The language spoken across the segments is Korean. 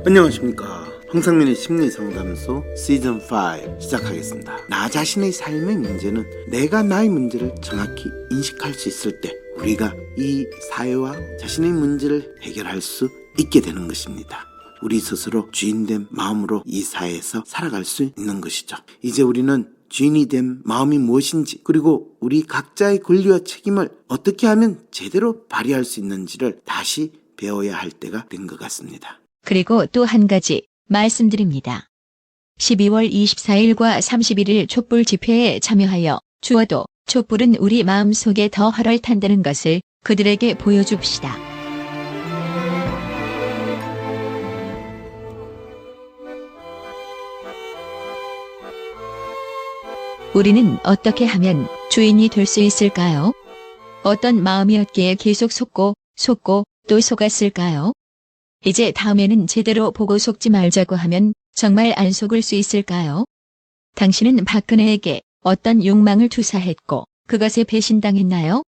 안녕하십니까. 황상민의 심리상담소 시즌5 시작하겠습니다. 나 자신의 삶의 문제는 내가 나의 문제를 정확히 인식할 수 있을 때 우리가 이 사회와 자신의 문제를 해결할 수 있게 되는 것입니다. 우리 스스로 주인된 마음으로 이 사회에서 살아갈 수 있는 것이죠. 이제 우리는 주인이 된 마음이 무엇인지, 그리고 우리 각자의 권리와 책임을 어떻게 하면 제대로 발휘할 수 있는지를 다시 배워야 할 때가 된 것 같습니다. 그리고 또 한 가지 말씀드립니다. 12월 24일과 31일 촛불 집회에 참여하여 주어도 촛불은 우리 마음속에 더 활활 탄다는 것을 그들에게 보여줍시다. 우리는 어떻게 하면 주인이 될 수 있을까요? 어떤 마음이었기에 계속 속고 또 속았을까요? 이제 다음에는 제대로 보고 속지 말자고 하면 정말 안 속을 수 있을까요? 당신은 박근혜에게 어떤 욕망을 투사했고 그것에 배신당했나요?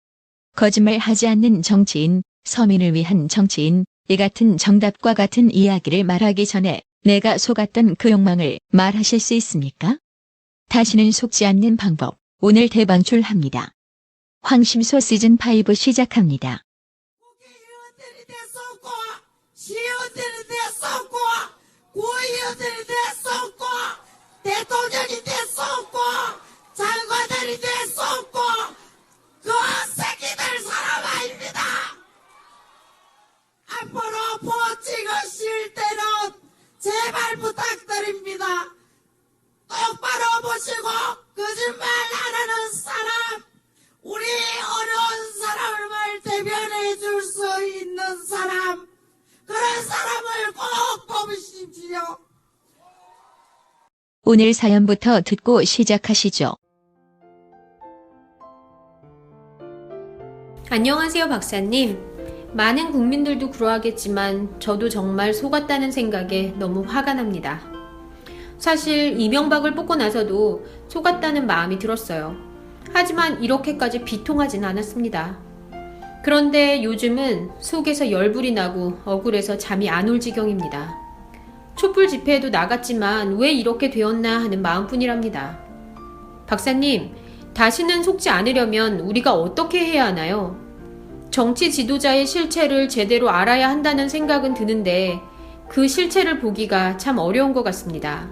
거짓말하지 않는 정치인, 서민을 위한 정치인, 이 같은 정답과 같은 이야기를 말하기 전에 내가 속았던 그 욕망을 말하실 수 있습니까? 다시는 속지 않는 방법, 오늘 대방출합니다. 황심소 시즌5 시작합니다. 시의원들이 됐었고, 구의원들이 됐었고, 대통령이 됐었고, 장관들이 됐었고, 그 새끼들 사람 아닙니다. 앞으로 보직을 때는 제발 부탁드립니다. 똑바로 보시고 거짓말 안 하는 사람, 우리 어려운 사람을 대변해 줄 수 있는 사람, 그런 사람을 꼭 뽑으십시오. 오늘 사연부터 듣고 시작하시죠. 안녕하세요, 박사님. 많은 국민들도 그러하겠지만 저도 정말 속았다는 생각에 너무 화가 납니다. 사실 이명박을 뽑고 나서도 속았다는 마음이 들었어요. 하지만 이렇게까지 비통하진 않았습니다. 그런데 요즘은 속에서 열불이 나고 억울해서 잠이 안 올 지경입니다. 촛불 집회에도 나갔지만 왜 이렇게 되었나 하는 마음뿐이랍니다. 박사님, 다시는 속지 않으려면 우리가 어떻게 해야 하나요? 정치 지도자의 실체를 제대로 알아야 한다는 생각은 드는데 그 실체를 보기가 참 어려운 것 같습니다.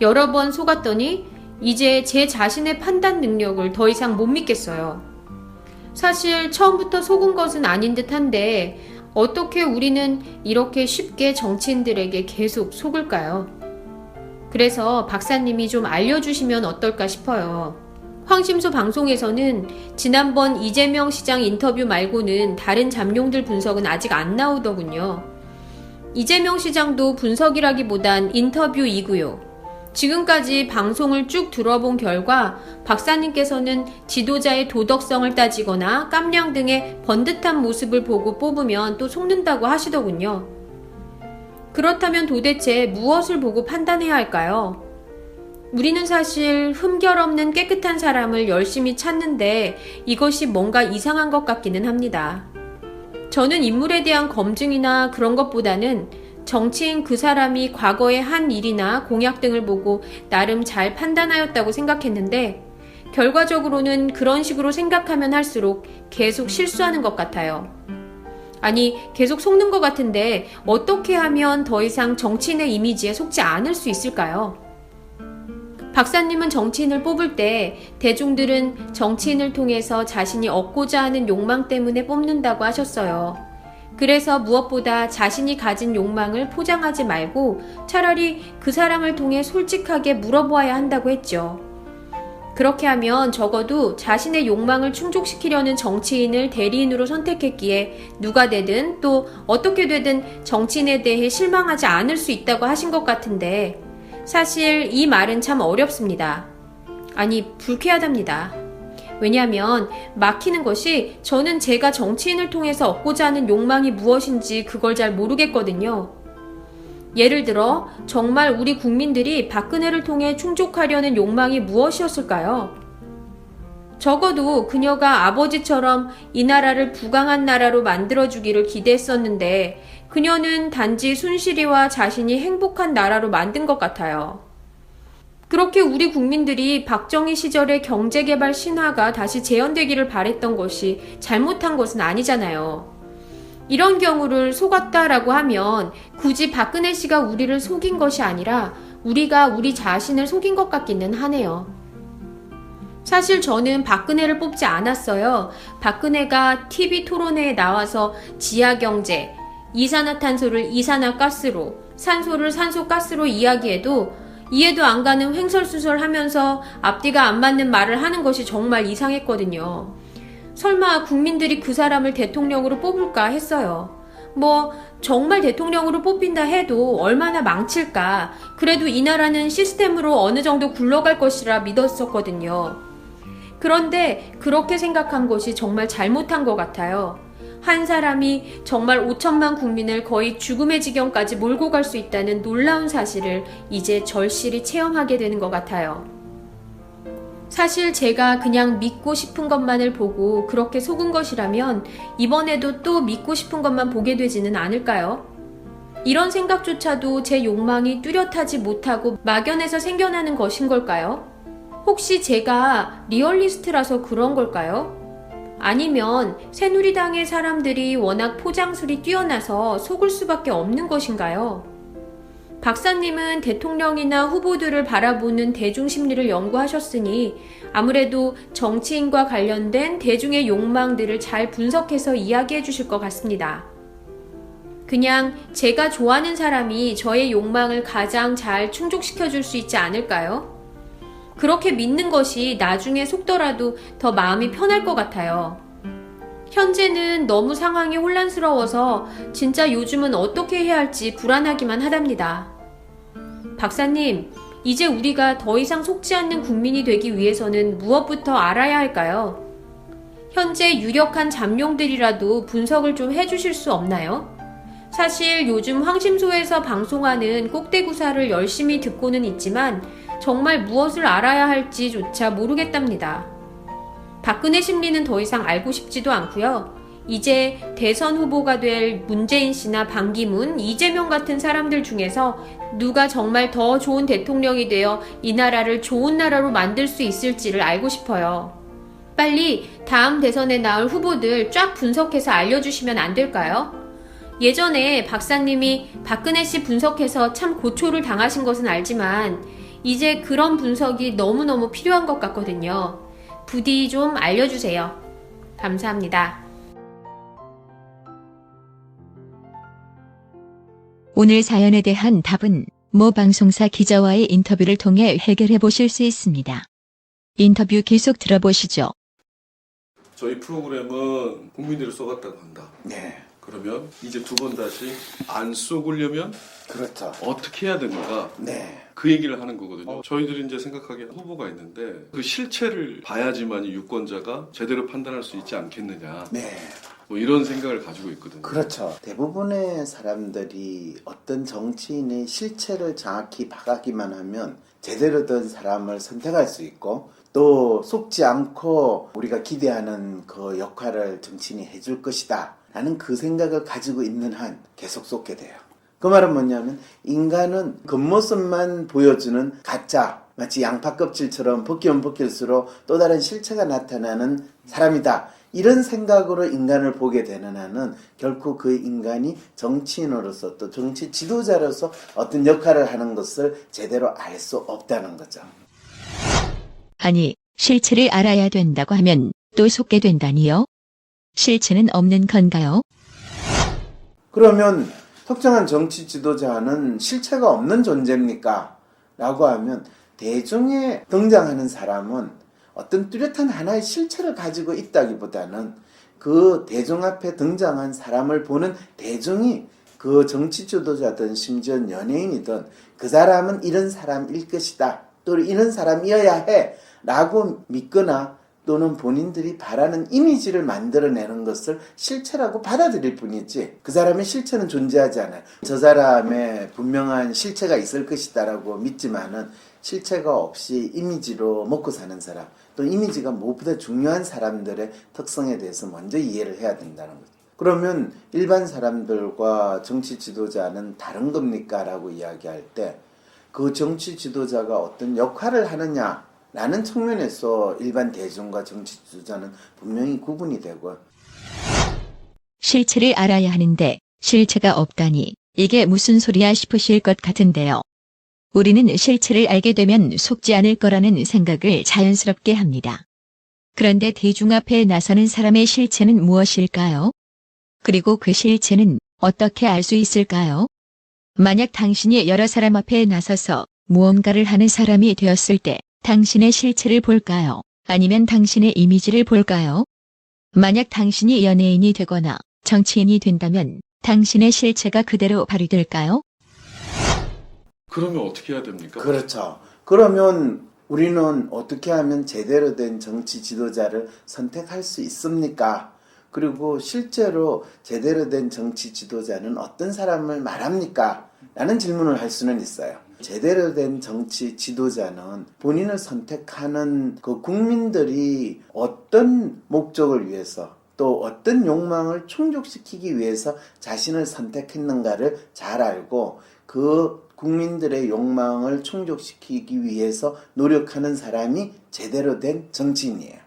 여러 번 속았더니 이제 제 자신의 판단 능력을 더 이상 못 믿겠어요. 사실 처음부터 속은 것은 아닌 듯한데 어떻게 우리는 이렇게 쉽게 정치인들에게 계속 속을까요? 그래서 박사님이 좀 알려주시면 어떨까 싶어요. 황심소 방송에서는 지난번 이재명 시장 인터뷰 말고는 다른 잠룡들 분석은 아직 안 나오더군요. 이재명 시장도 분석이라기보단 인터뷰이고요. 지금까지 방송을 쭉 들어본 결과 박사님께서는 지도자의 도덕성을 따지거나 깜냥 등의 번듯한 모습을 보고 뽑으면 또 속는다고 하시더군요. 그렇다면 도대체 무엇을 보고 판단해야 할까요? 우리는 사실 흠결 없는 깨끗한 사람을 열심히 찾는데 이것이 뭔가 이상한 것 같기는 합니다. 저는 인물에 대한 검증이나 그런 것보다는 정치인 그 사람이 과거에 한 일이나 공약 등을 보고 나름 잘 판단하였다고 생각했는데 결과적으로는 그런 식으로 생각하면 할수록 계속 실수하는 것 같아요. 아니, 계속 속는 것 같은데 어떻게 하면 더 이상 정치인의 이미지에 속지 않을 수 있을까요? 박사님은 정치인을 뽑을 때 대중들은 정치인을 통해서 자신이 얻고자 하는 욕망 때문에 뽑는다고 하셨어요. 그래서 무엇보다 자신이 가진 욕망을 포장하지 말고 차라리 그 사람을 통해 솔직하게 물어보아야 한다고 했죠. 그렇게 하면 적어도 자신의 욕망을 충족시키려는 정치인을 대리인으로 선택했기에 누가 되든 또 어떻게 되든 정치인에 대해 실망하지 않을 수 있다고 하신 것 같은데 사실 이 말은 참 어렵습니다. 아니, 불쾌하답니다. 왜냐하면 막히는 것이 저는 제가 정치인을 통해서 얻고자 하는 욕망이 무엇인지 그걸 잘 모르겠거든요. 예를 들어 정말 우리 국민들이 박근혜를 통해 충족하려는 욕망이 무엇이었을까요? 적어도 그녀가 아버지처럼 이 나라를 부강한 나라로 만들어주기를 기대했었는데 그녀는 단지 순실이와 자신이 행복한 나라로 만든 것 같아요. 그렇게 우리 국민들이 박정희 시절의 경제개발 신화가 다시 재현되기를 바랬던 것이 잘못한 것은 아니잖아요. 이런 경우를 속았다라고 하면 굳이 박근혜 씨가 우리를 속인 것이 아니라 우리가 우리 자신을 속인 것 같기는 하네요. 사실 저는 박근혜를 뽑지 않았어요. 박근혜가 TV 토론회에 나와서 지하경제, 이산화탄소를 이산화가스로, 산소를 산소가스로 이야기해도 이해도 안 가는 횡설수설 하면서 앞뒤가 안 맞는 말을 하는 것이 정말 이상했거든요. 설마 국민들이 그 사람을 대통령으로 뽑을까 했어요. 정말 대통령으로 뽑힌다 해도 얼마나 망칠까. 그래도 이 나라는 시스템으로 어느 정도 굴러갈 것이라 믿었었거든요. 그런데 그렇게 생각한 것이 정말 잘못한 것 같아요. 한 사람이 정말 5천만 국민을 거의 죽음의 지경까지 몰고 갈 수 있다는 놀라운 사실을 이제 절실히 체험하게 되는 것 같아요. 사실 제가 그냥 믿고 싶은 것만을 보고 그렇게 속은 것이라면 이번에도 또 믿고 싶은 것만 보게 되지는 않을까요? 이런 생각조차도 제 욕망이 뚜렷하지 못하고 막연해서 생겨나는 것인 걸까요? 혹시 제가 리얼리스트라서 그런 걸까요? 아니면 새누리당의 사람들이 워낙 포장술이 뛰어나서 속을 수밖에 없는 것인가요? 박사님은 대통령이나 후보들을 바라보는 대중심리를 연구하셨으니 아무래도 정치인과 관련된 대중의 욕망들을 잘 분석해서 이야기해 주실 것 같습니다. 그냥 제가 좋아하는 사람이 저의 욕망을 가장 잘 충족시켜 줄 수 있지 않을까요? 그렇게 믿는 것이 나중에 속더라도 더 마음이 편할 것 같아요. 현재는 너무 상황이 혼란스러워서 진짜 요즘은 어떻게 해야 할지 불안하기만 하답니다. 박사님, 이제 우리가 더 이상 속지 않는 국민이 되기 위해서는 무엇부터 알아야 할까요? 현재 유력한 잠룡들이라도 분석을 좀 해주실 수 없나요? 사실 요즘 황심소에서 방송하는 꼭대구사를 열심히 듣고는 있지만 정말 무엇을 알아야 할지조차 모르겠답니다. 박근혜 심리는 더 이상 알고 싶지도 않고요. 이제 대선 후보가 될 문재인 씨나 반기문, 이재명 같은 사람들 중에서 누가 정말 더 좋은 대통령이 되어 이 나라를 좋은 나라로 만들 수 있을지를 알고 싶어요. 빨리 다음 대선에 나올 후보들 쫙 분석해서 알려주시면 안 될까요? 예전에 박사님이 박근혜 씨 분석해서 참 고초를 당하신 것은 알지만 이제 그런 분석이 너무너무 필요한 것 같거든요. 부디 좀 알려주세요. 감사합니다. 오늘 사연에 대한 답은 모 방송사 기자와의 인터뷰를 통해 해결해 보실 수 있습니다. 인터뷰 계속 들어보시죠. 저희 프로그램은 국민들을 쏘갔다고 한다. 네. 그러면 이제 두 번 다시 안 쏘으려면 그렇죠. 어떻게 해야 되는가? 네. 그 얘기를 하는 거거든요. 저희들이 이제 생각하기에 후보가 있는데 그 실체를 봐야지만 유권자가 제대로 판단할 수 있지 않겠느냐. 네. 뭐 이런 생각을 가지고 있거든요. 그렇죠. 대부분의 사람들이 어떤 정치인의 실체를 정확히 봐가기만 하면 제대로 된 사람을 선택할 수 있고 또 속지 않고 우리가 기대하는 그 역할을 정치인이 해줄 것이다 라는 그 생각을 가지고 있는 한 계속 쏟게 돼요. 그 말은 뭐냐면 인간은 겉모습만 보여주는 가짜, 마치 양파 껍질처럼 벗기면 벗길수록 또 다른 실체가 나타나는 사람이다. 이런 생각으로 인간을 보게 되는 한은 결코 그 인간이 정치인으로서 또 정치 지도자로서 어떤 역할을 하는 것을 제대로 알 수 없다는 거죠. 아니, 실체를 알아야 된다고 하면 또 속게 된다니요? 실체는 없는 건가요? 그러면 특정한 정치 지도자는 실체가 없는 존재입니까? 라고 하면 대중에 등장하는 사람은 어떤 뚜렷한 하나의 실체를 가지고 있다기보다는 그 대중 앞에 등장한 사람을 보는 대중이 그 정치 지도자든 심지어 연예인이든 그 사람은 이런 사람일 것이다. 또 이런 사람이어야 해. 라고 믿거나 또는 본인들이 바라는 이미지를 만들어내는 것을 실체라고 받아들일 뿐이지 그 사람의 실체는 존재하지 않아요. 저 사람의 분명한 실체가 있을 것이다 라고 믿지만은 실체가 없이 이미지로 먹고 사는 사람 또 이미지가 무엇보다 중요한 사람들의 특성에 대해서 먼저 이해를 해야 된다는 거죠. 그러면 일반 사람들과 정치 지도자는 다른 겁니까? 라고 이야기할 때 그 정치 지도자가 어떤 역할을 하느냐라는 측면에서 일반 대중과 정치 지도자는 분명히 구분이 되고 실체를 알아야 하는데 실체가 없다니 이게 무슨 소리야 싶으실 것 같은데요. 우리는 실체를 알게 되면 속지 않을 거라는 생각을 자연스럽게 합니다. 그런데 대중 앞에 나서는 사람의 실체는 무엇일까요? 그리고 그 실체는 어떻게 알 수 있을까요? 만약 당신이 여러 사람 앞에 나서서 무언가를 하는 사람이 되었을 때 당신의 실체를 볼까요? 아니면 당신의 이미지를 볼까요? 만약 당신이 연예인이 되거나 정치인이 된다면 당신의 실체가 그대로 발휘될까요? 그러면 어떻게 해야 됩니까? 그렇죠. 그러면 우리는 어떻게 하면 제대로 된 정치 지도자를 선택할 수 있습니까? 그리고 실제로 제대로 된 정치 지도자는 어떤 사람을 말합니까? 라는 질문을 할 수는 있어요. 제대로 된 정치 지도자는 본인을 선택하는 그 국민들이 어떤 목적을 위해서 또 어떤 욕망을 충족시키기 위해서 자신을 선택했는가를 잘 알고 그 국민들의 욕망을 충족시키기 위해서 노력하는 사람이 제대로 된 정치인이에요.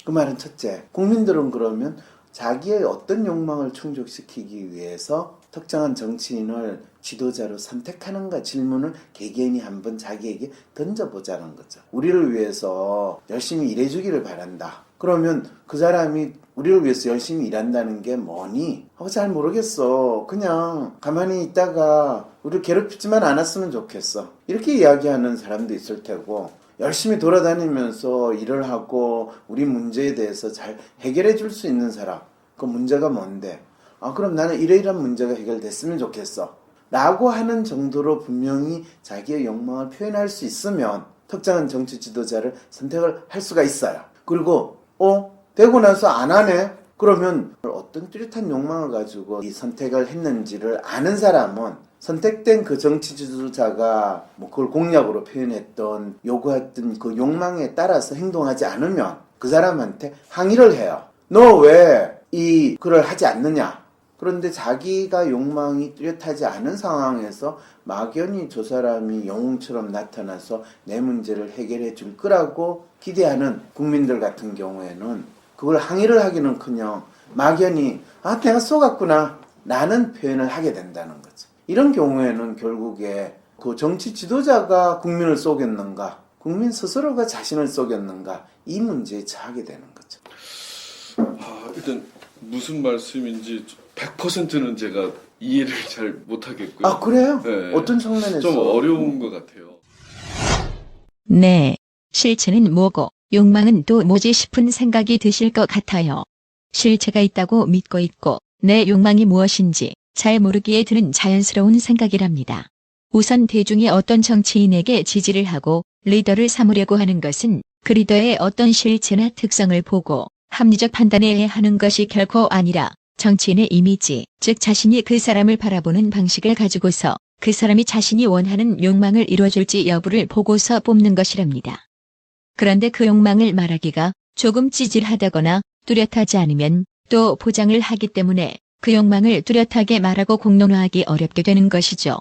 그 말은 첫째, 국민들은 그러면 자기의 어떤 욕망을 충족시키기 위해서 특정한 정치인을 지도자로 선택하는가 질문을 개개인이 한번 자기에게 던져보자는 거죠. 우리를 위해서 열심히 일해주기를 바란다. 그러면 그 사람이 우리를 위해서 열심히 일한다는 게 뭐니? 잘 모르겠어. 그냥 가만히 있다가 우리를 괴롭히지만 않았으면 좋겠어. 이렇게 이야기하는 사람도 있을 테고, 열심히 돌아다니면서 일을 하고 우리 문제에 대해서 잘 해결해 줄 수 있는 사람, 그 문제가 뭔데? 그럼 나는 이러이러한 문제가 해결됐으면 좋겠어 라고 하는 정도로 분명히 자기의 욕망을 표현할 수 있으면 특정한 정치 지도자를 선택을 할 수가 있어요. 그리고 되고 나서 안 하네? 그러면 어떤 뚜렷한 욕망을 가지고 이 선택을 했는지를 아는 사람은 선택된 그 정치 지도자가 그걸 공약으로 표현했던 요구했던 그 욕망에 따라서 행동하지 않으면 그 사람한테 항의를 해요. 너 왜 이 글을 하지 않느냐? 그런데 자기가 욕망이 뚜렷하지 않은 상황에서 막연히 저 사람이 영웅처럼 나타나서 내 문제를 해결해 줄 거라고 기대하는 국민들 같은 경우에는 그걸 항의를 하기는커녕 막연히 내가 속았구나 라는 표현을 하게 된다는 거죠. 이런 경우에는 결국에 그 정치 지도자가 국민을 속였는가, 국민 스스로가 자신을 속였는가, 이 문제에 처하게 되는 거죠. 일단 무슨 말씀인지 100%는 제가 이해를 잘 못하겠고요. 그래요? 네. 어떤 측면에서? 좀 어려운 것 같아요. 네. 실체는 뭐고 욕망은 또 뭐지 싶은 생각이 드실 것 같아요. 실체가 있다고 믿고 있고 내 욕망이 무엇인지 잘 모르기에 드는 자연스러운 생각이랍니다. 우선 대중이 어떤 정치인에게 지지를 하고 리더를 삼으려고 하는 것은 그 리더의 어떤 실체나 특성을 보고 합리적 판단에 의해 하는 것이 결코 아니라 정치인의 이미지, 즉 자신이 그 사람을 바라보는 방식을 가지고서 그 사람이 자신이 원하는 욕망을 이루어줄지 여부를 보고서 뽑는 것이랍니다. 그런데 그 욕망을 말하기가 조금 찌질하다거나 뚜렷하지 않으면 또 포장을 하기 때문에 그 욕망을 뚜렷하게 말하고 공론화하기 어렵게 되는 것이죠.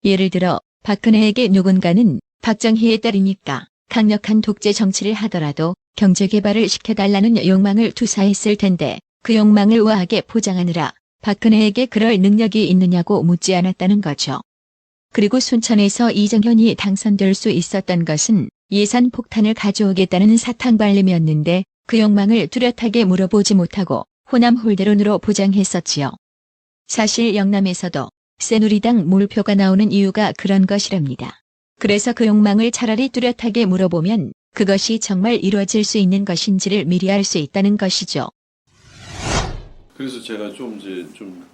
예를 들어 박근혜에게 누군가는 박정희의 딸이니까 강력한 독재 정치를 하더라도 경제 개발을 시켜달라는 욕망을 투사했을 텐데 그 욕망을 우아하게 포장하느라 박근혜에게 그럴 능력이 있느냐고 묻지 않았다는 거죠. 그리고 순천에서 이정현이 당선될 수 있었던 것은 예산 폭탄을 가져오겠다는 사탕발림이었는데 그 욕망을 뚜렷하게 물어보지 못하고 호남 홀대론으로 포장했었지요. 사실 영남에서도 새누리당 몰표가 나오는 이유가 그런 것이랍니다. 그래서 그 욕망을 차라리 뚜렷하게 물어보면 그것이 정말 이루어질 수 있는 것인지를 미리 알 수 있다는 것이죠. 그래서 제가 좀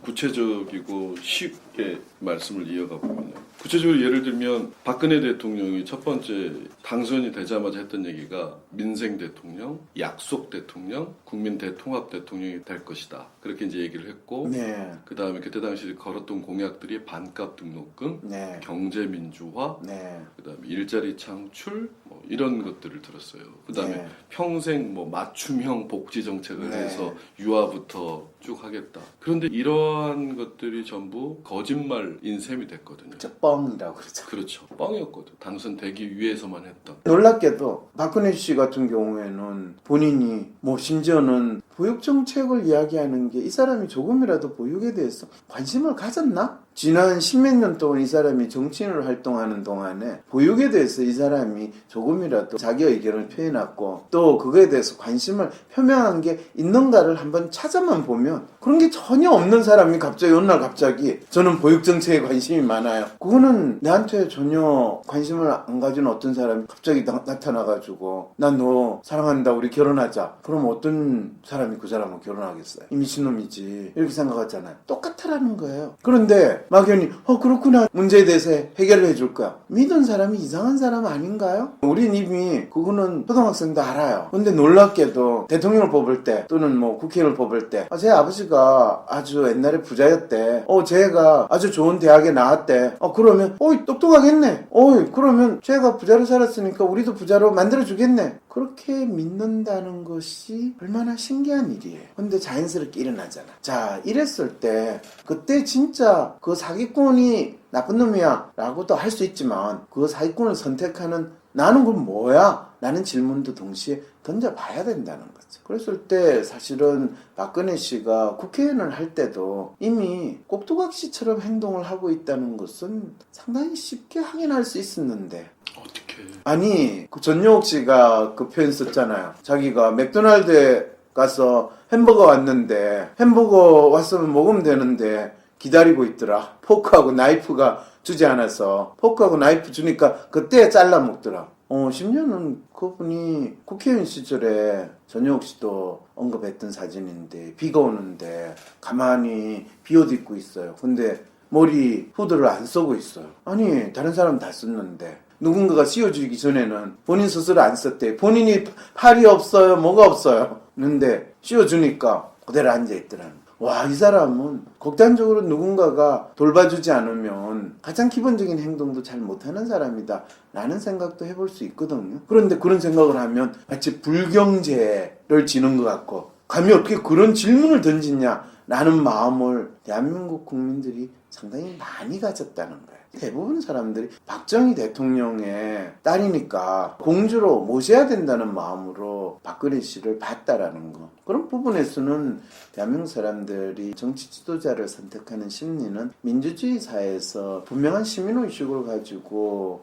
구체적이고 쉽게 말씀을 이어가 보면요. 구체적으로 예를 들면 박근혜 대통령이 첫 번째 당선이 되자마자 했던 얘기가 민생 대통령, 약속 대통령, 국민 대통합 대통령이 될 것이다. 그렇게 이제 얘기를 했고, 네. 그 다음에 그때 당시 걸었던 공약들이 반값 등록금, 네. 경제 민주화, 네. 그 다음에 일자리 창출, 이런 것들을 들었어요. 그다음에 네. 평생 뭐 맞춤형 복지 정책을 네. 해서 유아부터 쭉 하겠다. 그런데 이러한 것들이 전부 거짓말인 셈이 됐거든요. 저 뻥이라고 그러죠. 그렇죠. 뻥이었거든. 당선되기 위해서만 했던. 놀랍게도 박근혜 씨 같은 경우에는 본인이 뭐 심지어는 보육 정책을 이야기하는 게 이 사람이 조금이라도 보육에 대해서 관심을 가졌나? 지난 십몇 년 동안 이 사람이 정치인으로 활동하는 동안에 보육에 대해서 이 사람이 조금이라도 자기 의견을 표현했고 또 그거에 대해서 관심을 표명한 게 있는가를 한번 찾아만 보면 그런 게 전혀 없는 사람이 갑자기 어느 날 갑자기 저는 보육 정책에 관심이 많아요. 그거는 내한테 전혀 관심을 안 가진 어떤 사람이 갑자기 나타나가지고 난 너 사랑한다 우리 결혼하자. 그럼 어떤 사람이 그 사람을 결혼하겠어요? 이 미친놈이지. 이렇게 생각하잖아요. 똑같아라는 거예요. 그런데 막연히 그렇구나 문제에 대해서 해결을 해줄 거야. 믿은 사람이 이상한 사람 아닌가요? 우린 이미 그거는 초등학생도 알아요. 근데 놀랍게도 대통령을 뽑을 때 또는 뭐 국회의원을 뽑을 때 제 아버지가 아주 옛날에 부자였대. 제가 아주 좋은 대학에 나왔대. 그러면 똑똑하겠네. 그러면 제가 부자로 살았으니까 우리도 부자로 만들어주겠네. 그렇게 믿는다는 것이 얼마나 신기한 일이에요. 근데 자연스럽게 일어나잖아. 자, 이랬을 때 그때 진짜 그 사기꾼이 나쁜 놈이야 라고도 할 수 있지만 그 사기꾼을 선택하는 나는 그럼 뭐야? 라는 질문도 동시에 던져봐야 된다는 거죠. 그랬을 때 사실은 박근혜 씨가 국회의원을 할 때도 이미 꼭두각시처럼 행동을 하고 있다는 것은 상당히 쉽게 확인할 수 있었는데 어떻게? 아니 그 전용욱 씨가 그 표현 썼잖아요. 자기가 맥도날드에 가서 햄버거 왔는데 햄버거 왔으면 먹으면 되는데 기다리고 있더라. 포크하고 나이프가 주지 않아서 포크하고 나이프 주니까 그때 잘라 먹더라. 심지어는 그분이 국회의원 시절에 전용욱 씨도 언급했던 사진인데 비가 오는데 가만히 비옷 입고 있어요. 근데 머리 후드를 안 쓰고 있어요. 아니 다른 사람 다 썼는데 누군가가 씌워주기 전에는 본인 스스로 안 썼대. 본인이 팔이 없어요. 뭐가 없어요. 근데 씌워주니까 그대로 앉아있더라는 거예요. 와, 이 사람은 극단적으로 누군가가 돌봐주지 않으면 가장 기본적인 행동도 잘 못하는 사람이다 라는 생각도 해볼 수 있거든요. 그런데 그런 생각을 하면 마치 불경제를 지는 것 같고 감히 어떻게 그런 질문을 던지냐 라는 마음을 대한민국 국민들이 상당히 많이 가졌다는 거예요. 대부분 사람들이 박정희 대통령의 딸이니까 공주로 모셔야 된다는 마음으로 박근혜 씨를 봤다라는 거. 그런 부분에서는 대한민국 사람들이 정치 지도자를 선택하는 심리는 민주주의 사회에서 분명한 시민의식을 가지고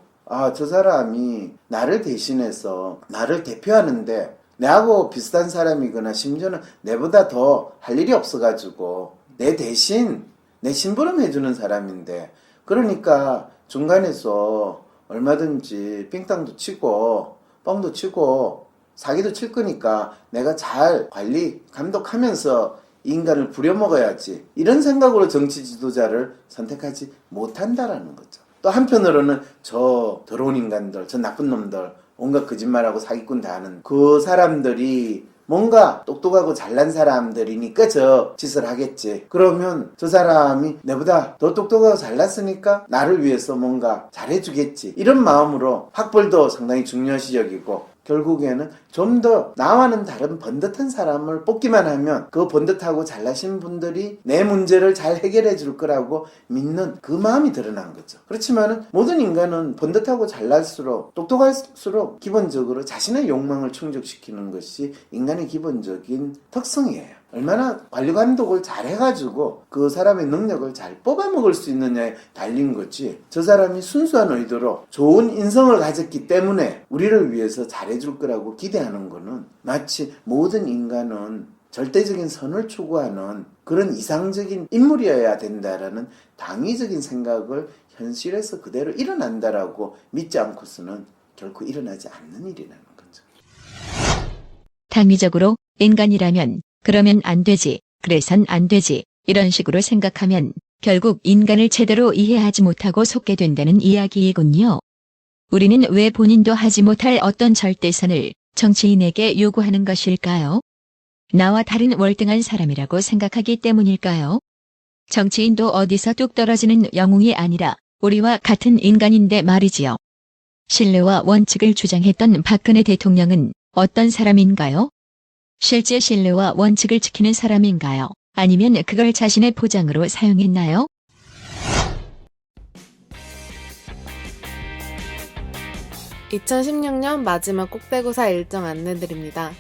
저 사람이 나를 대신해서 나를 대표하는데 내하고 비슷한 사람이거나 심지어는 내보다 더 할 일이 없어가지고 내 대신 내 심부름 해주는 사람인데 그러니까 중간에서 얼마든지 빙땅도 치고 뻥도 치고 사기도 칠 거니까 내가 잘 관리 감독하면서 인간을 부려먹어야지 이런 생각으로 정치 지도자를 선택하지 못한다라는 거죠. 또 한편으로는 저 더러운 인간들, 저 나쁜 놈들 온갖 거짓말하고 사기꾼 다 하는 그 사람들이 뭔가 똑똑하고 잘난 사람들이니까 저 짓을 하겠지. 그러면 저 사람이 내보다 더 똑똑하고 잘났으니까 나를 위해서 뭔가 잘해주겠지. 이런 마음으로 학벌도 상당히 중요시 여기고 결국에는 좀 더 나와는 다른 번듯한 사람을 뽑기만 하면 그 번듯하고 잘나신 분들이 내 문제를 잘 해결해 줄 거라고 믿는 그 마음이 드러난 거죠. 그렇지만은 모든 인간은 번듯하고 잘날수록 똑똑할수록 기본적으로 자신의 욕망을 충족시키는 것이 인간의 기본적인 특성이에요. 얼마나 관리 감독을 잘 해가지고 그 사람의 능력을 잘 뽑아먹을 수 있느냐에 달린 거지. 저 사람이 순수한 의도로 좋은 인성을 가졌기 때문에 우리를 위해서 잘해줄 거라고 기대하는 거는 마치 모든 인간은 절대적인 선을 추구하는 그런 이상적인 인물이어야 된다라는 당위적인 생각을 현실에서 그대로 일어난다라고 믿지 않고서는 결코 일어나지 않는 일이라는 거죠. 당위적으로 인간이라면 그러면 안 되지, 그래선 안 되지, 이런 식으로 생각하면 결국 인간을 제대로 이해하지 못하고 속게 된다는 이야기이군요. 우리는 왜 본인도 하지 못할 어떤 절대선을 정치인에게 요구하는 것일까요? 나와 다른 월등한 사람이라고 생각하기 때문일까요? 정치인도 어디서 뚝 떨어지는 영웅이 아니라 우리와 같은 인간인데 말이지요. 신뢰와 원칙을 주장했던 박근혜 대통령은 어떤 사람인가요? 실제 신뢰와 원칙을 지키는 사람인가요? 아니면 그걸 자신의 포장으로 사용했나요? (2016년) 마지막 꼭대구사 일정 안내드립니다.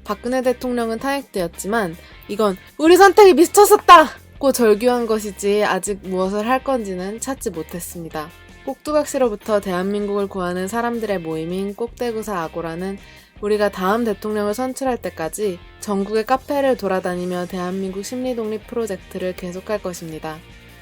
박근혜 대통령은 탄핵되었지만 이건 우리 선택이 미쳤었다고 절규한 것이지 아직 무엇을 할 건지는 찾지 못했습니다. 꼭두각시로부터 대한민국을 구하는 사람들의 모임인 꼭대구사 아고라는 우리가 다음 대통령을 선출할 때까지 전국의 카페를 돌아다니며 대한민국 심리독립 프로젝트를 계속할 것입니다.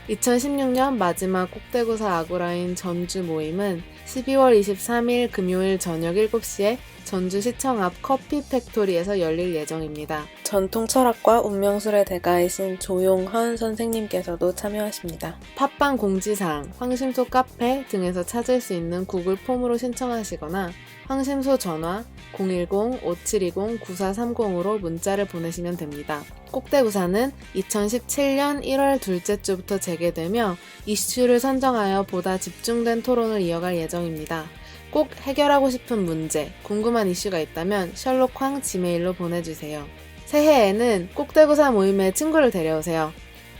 2016년 마지막 꼭대구사 아고라인 전주 모임은 12월 23일 금요일 저녁 7시에 전주시청 앞 커피 팩토리에서 열릴 예정입니다. 전통 철학과 운명술의 대가이신 조용헌 선생님께서도 참여하십니다. 팟빵 공지사항, 황심소 카페 등에서 찾을 수 있는 구글 폼으로 신청하시거나 황심소 전화 010-5720-9430으로 문자를 보내시면 됩니다. 꼭대구사는 2017년 1월 둘째 주부터 재개되며 이슈를 선정하여 보다 집중된 토론을 이어갈 예정입니다. 꼭 해결하고 싶은 문제, 궁금한 이슈가 있다면 셜록황 지메일로 보내주세요. 새해에는 꼭대구사 모임에 친구를 데려오세요.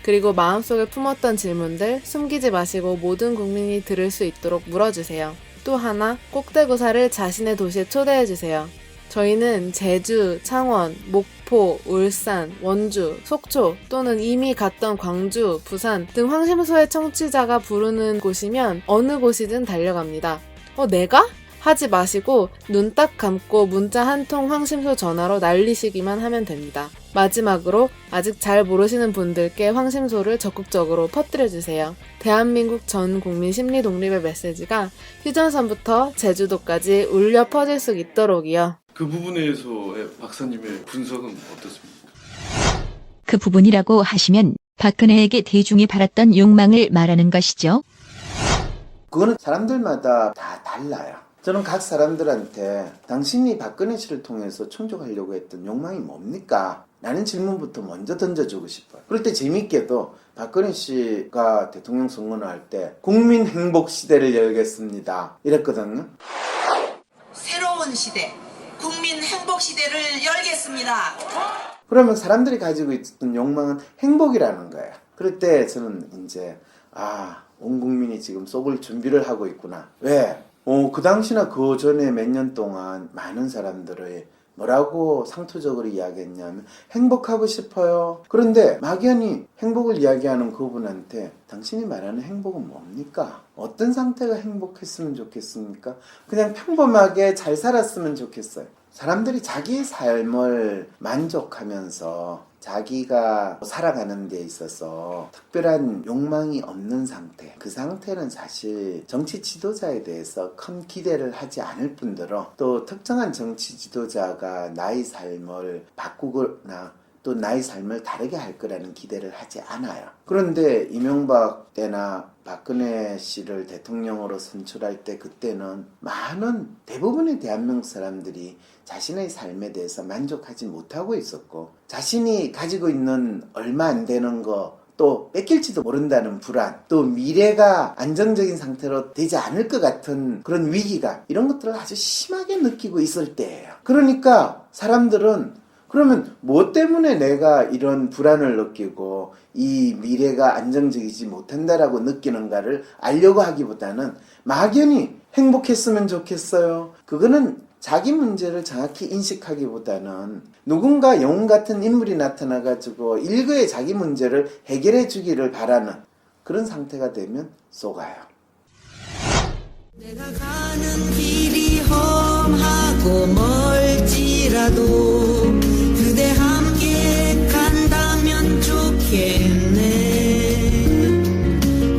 그리고 마음속에 품었던 질문들 숨기지 마시고 모든 국민이 들을 수 있도록 물어주세요. 또 하나, 꼭대구사를 자신의 도시에 초대해주세요. 저희는 제주, 창원, 목포, 울산, 원주, 속초 또는 이미 갔던 광주, 부산 등 황심소의 청취자가 부르는 곳이면 어느 곳이든 달려갑니다. 내가? 하지 마시고 눈 딱 감고 문자 한 통 황심소 전화로 날리시기만 하면 됩니다. 마지막으로 아직 잘 모르시는 분들께 황심소를 적극적으로 퍼뜨려주세요. 대한민국 전 국민 심리 독립의 메시지가 휴전선부터 제주도까지 울려 퍼질 수 있도록이요. 그 부분에서의 박사님의 분석은 어떻습니까? 그 부분이라고 하시면 박근혜에게 대중이 바랐던 욕망을 말하는 것이죠. 그거는 사람들마다 다 달라요. 저는 각 사람들한테 당신이 박근혜 씨를 통해서 충족하려고 했던 욕망이 뭡니까? 라는 질문부터 먼저 던져주고 싶어요. 그럴 때 재밌게도 박근혜 씨가 대통령 선거를 할 때 국민 행복 시대를 열겠습니다 이랬거든요. 새로운 시대, 국민 행복 시대를 열겠습니다. 그러면 사람들이 가지고 있었던 욕망은 행복이라는 거예요. 그럴 때 저는 이제 온 국민이 지금 쏘을 준비를 하고 있구나. 왜? 그 당시나 그 전에 몇 년 동안 많은 사람들의 뭐라고 상투적으로 이야기했냐면 행복하고 싶어요. 그런데 막연히 행복을 이야기하는 그분한테 당신이 말하는 행복은 뭡니까? 어떤 상태가 행복했으면 좋겠습니까? 그냥 평범하게 잘 살았으면 좋겠어요. 사람들이 자기의 삶을 만족하면서 자기가 살아가는 데 있어서 특별한 욕망이 없는 상태, 그 상태는 사실 정치 지도자에 대해서 큰 기대를 하지 않을 뿐더러 또 특정한 정치 지도자가 나의 삶을 바꾸거나 또 나의 삶을 다르게 할 거라는 기대를 하지 않아요. 그런데 이명박 때나 박근혜 씨를 대통령으로 선출할 때 그때는 많은 대부분의 대한민국 사람들이 자신의 삶에 대해서 만족하지 못하고 있었고 자신이 가지고 있는 얼마 안 되는 거 또 뺏길지도 모른다는 불안, 또 미래가 안정적인 상태로 되지 않을 것 같은 그런 위기감, 이런 것들을 아주 심하게 느끼고 있을 때예요. 그러니까 사람들은 그러면 뭐 때문에 내가 이런 불안을 느끼고 이 미래가 안정적이지 못한다라고 느끼는가를 알려고 하기보다는 막연히 행복했으면 좋겠어요. 그거는 자기 문제를 정확히 인식하기보다는 누군가 영웅 같은 인물이 나타나가지고 일거에 자기 문제를 해결해 주기를 바라는 그런 상태가 되면 쏘가요. 내가 가는 길이 험하고 멀지라도 그대 함께 간다면 좋겠네.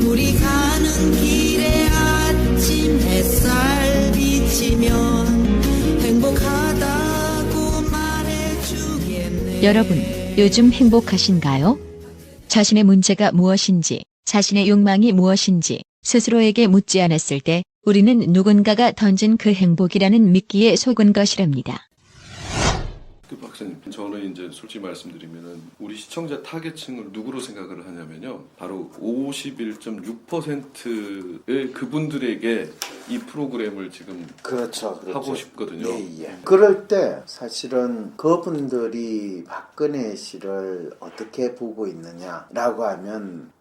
우리 가는 길에 아침 햇살 비치면 행복하다고 말해주겠네. 여러분, 요즘 행복하신가요? 자신의 문제가 무엇인지, 자신의 욕망이 무엇인지 스스로에게 묻지 않았을 때 우리는 누군가가 던진 그 행복이라는 미끼에 속은 것이랍니다. 그 박사님, 저는 이제 솔직히 말씀드리면은 우리 시청자 타겟층을 누구로 생각을 하냐면요, 바로 51.6%의 그분들에게 이 프로그램을 지금 그렇죠. 하고 싶거든요. 예. 그럴 때 사실은 그분들이 박근혜 씨를 어떻게 보고 있느냐라고 하면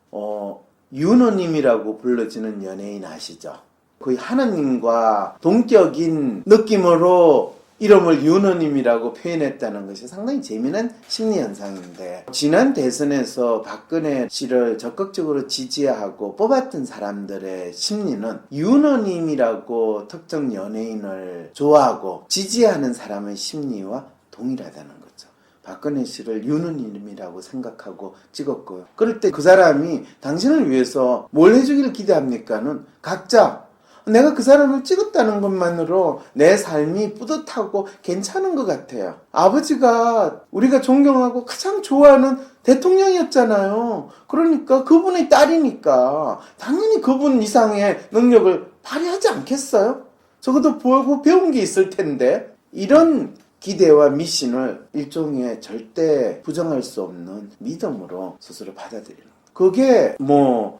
윤호님이라고 불러지는 연예인 아시죠? 거의 하나님과 동격인 느낌으로 이름을 윤호님이라고 표현했다는 것이 상당히 재미난 심리 현상인데, 지난 대선에서 박근혜 씨를 적극적으로 지지하고 뽑았던 사람들의 심리는 윤호님이라고 특정 연예인을 좋아하고 지지하는 사람의 심리와 동일하다는 거죠. 박근혜 씨를 윤호님이라고 생각하고 찍었고요. 그럴 때 그 사람이 당신을 위해서 뭘 해주기를 기대합니까는 각자 내가 그 사람을 찍었다는 것만으로 내 삶이 뿌듯하고 괜찮은 것 같아요. 아버지가 우리가 존경하고 가장 좋아하는 대통령이었잖아요. 그러니까 그분의 딸이니까 당연히 그분 이상의 능력을 발휘하지 않겠어요? 적어도 보고 배운 게 있을 텐데, 이런 기대와 미신을 일종의 절대 부정할 수 없는 믿음으로 스스로 받아들이는, 그게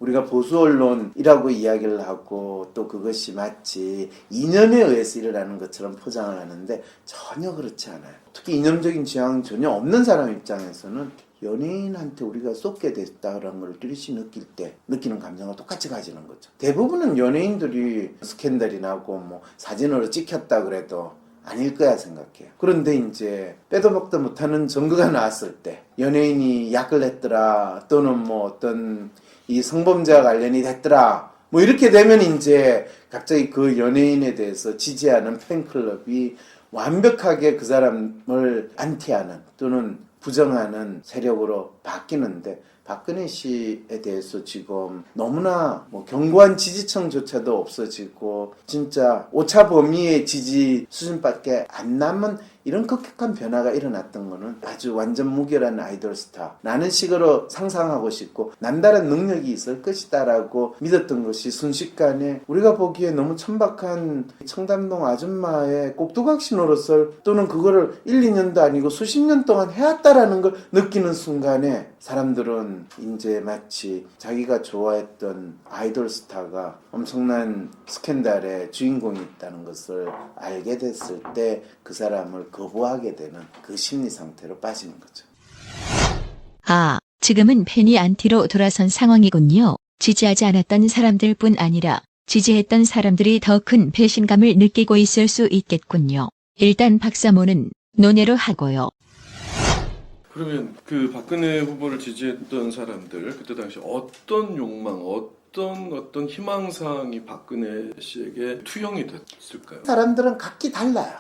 우리가 보수 언론이라고 이야기를 하고 또 그것이 마치 이념에 의해서 일어나는 것처럼 포장을 하는데 전혀 그렇지 않아요. 특히 이념적인 지향 전혀 없는 사람 입장에서는 연예인한테 우리가 쏟게 됐다라는 걸 뚜렷이 느낄 때 느끼는 감정과 똑같이 가지는 거죠. 대부분은 연예인들이 스캔들이 나고 사진으로 찍혔다 그래도 아닐 거야 생각해요. 그런데 이제 빼도 박도 못하는 증거가 나왔을 때, 연예인이 약을 했더라, 또는 어떤 이 성범죄와 관련이 됐더라, 이렇게 되면 이제 갑자기 그 연예인에 대해서 지지하는 팬클럽이 완벽하게 그 사람을 안티하는 또는 부정하는 세력으로 바뀌는데, 박근혜 씨에 대해서 지금 너무나 견고한 지지층조차도 없어지고 진짜 오차 범위의 지지 수준밖에 안 남은 이런 급격한 변화가 일어났던 거는 아주 완전 무결한 아이돌 스타, 라는 식으로 상상하고 싶고 남다른 능력이 있을 것이다 라고 믿었던 것이 순식간에 우리가 보기에 너무 천박한 청담동 아줌마의 꼭두각시 노릇을, 또는 그거를 1, 2년도 아니고 수십 년 동안 해왔다라는 걸 느끼는 순간에 사람들은 이제 마치 자기가 좋아했던 아이돌 스타가 엄청난 스캔들의 주인공이 있다는 것을 알게 됐을 때 그 사람을 거부하게 되는 그 심리 상태로 빠지는 거죠. 지금은 팬이 안티로 돌아선 상황이군요. 지지하지 않았던 사람들뿐 아니라 지지했던 사람들이 더 큰 배신감을 느끼고 있을 수 있겠군요. 일단 박사모는 논외로 하고요. 그러면 그 박근혜 후보를 지지했던 사람들, 그때 당시 어떤 욕망, 어떤 희망사항이 박근혜 씨에게 투영이 됐을까요? 사람들은 각기 달라요.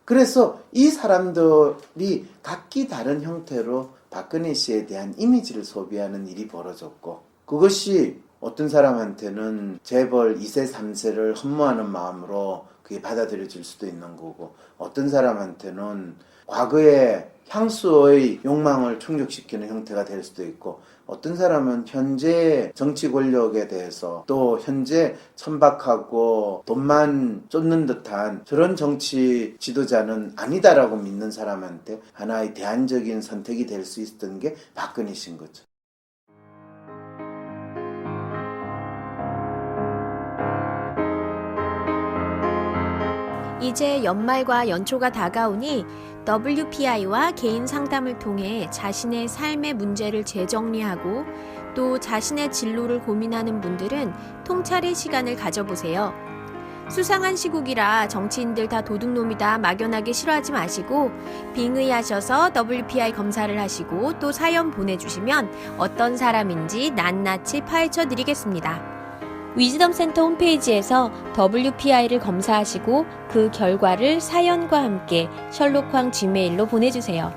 그래서 이 사람들이 각기 다른 형태로 박근혜 씨에 대한 이미지를 소비하는 일이 벌어졌고, 그것이 어떤 사람한테는 재벌 2세, 3세를 흠모하는 마음으로 그게 받아들여질 수도 있는 거고, 어떤 사람한테는 과거의 향수의 욕망을 충족시키는 형태가 될 수도 있고, 어떤 사람은 현재 정치 권력에 대해서 또 현재 천박하고 돈만 쫓는 듯한 저런 정치 지도자는 아니다라고 믿는 사람한테 하나의 대안적인 선택이 될 수 있었던 게 박근혜신 거죠. 이제 연말과 연초가 다가오니 WPI와 개인 상담을 통해 자신의 삶의 문제를 재정리하고 또 자신의 진로를 고민하는 분들은 통찰의 시간을 가져보세요. 수상한 시국이라 정치인들 다 도둑놈이다 막연하게 싫어하지 마시고 빙의하셔서 WPI 검사를 하시고 또 사연 보내주시면 어떤 사람인지 낱낱이 파헤쳐 드리겠습니다. 위즈덤센터 홈페이지에서 WPI를 검사하시고 그 결과를 사연과 함께 셜록황 gmail로 보내주세요.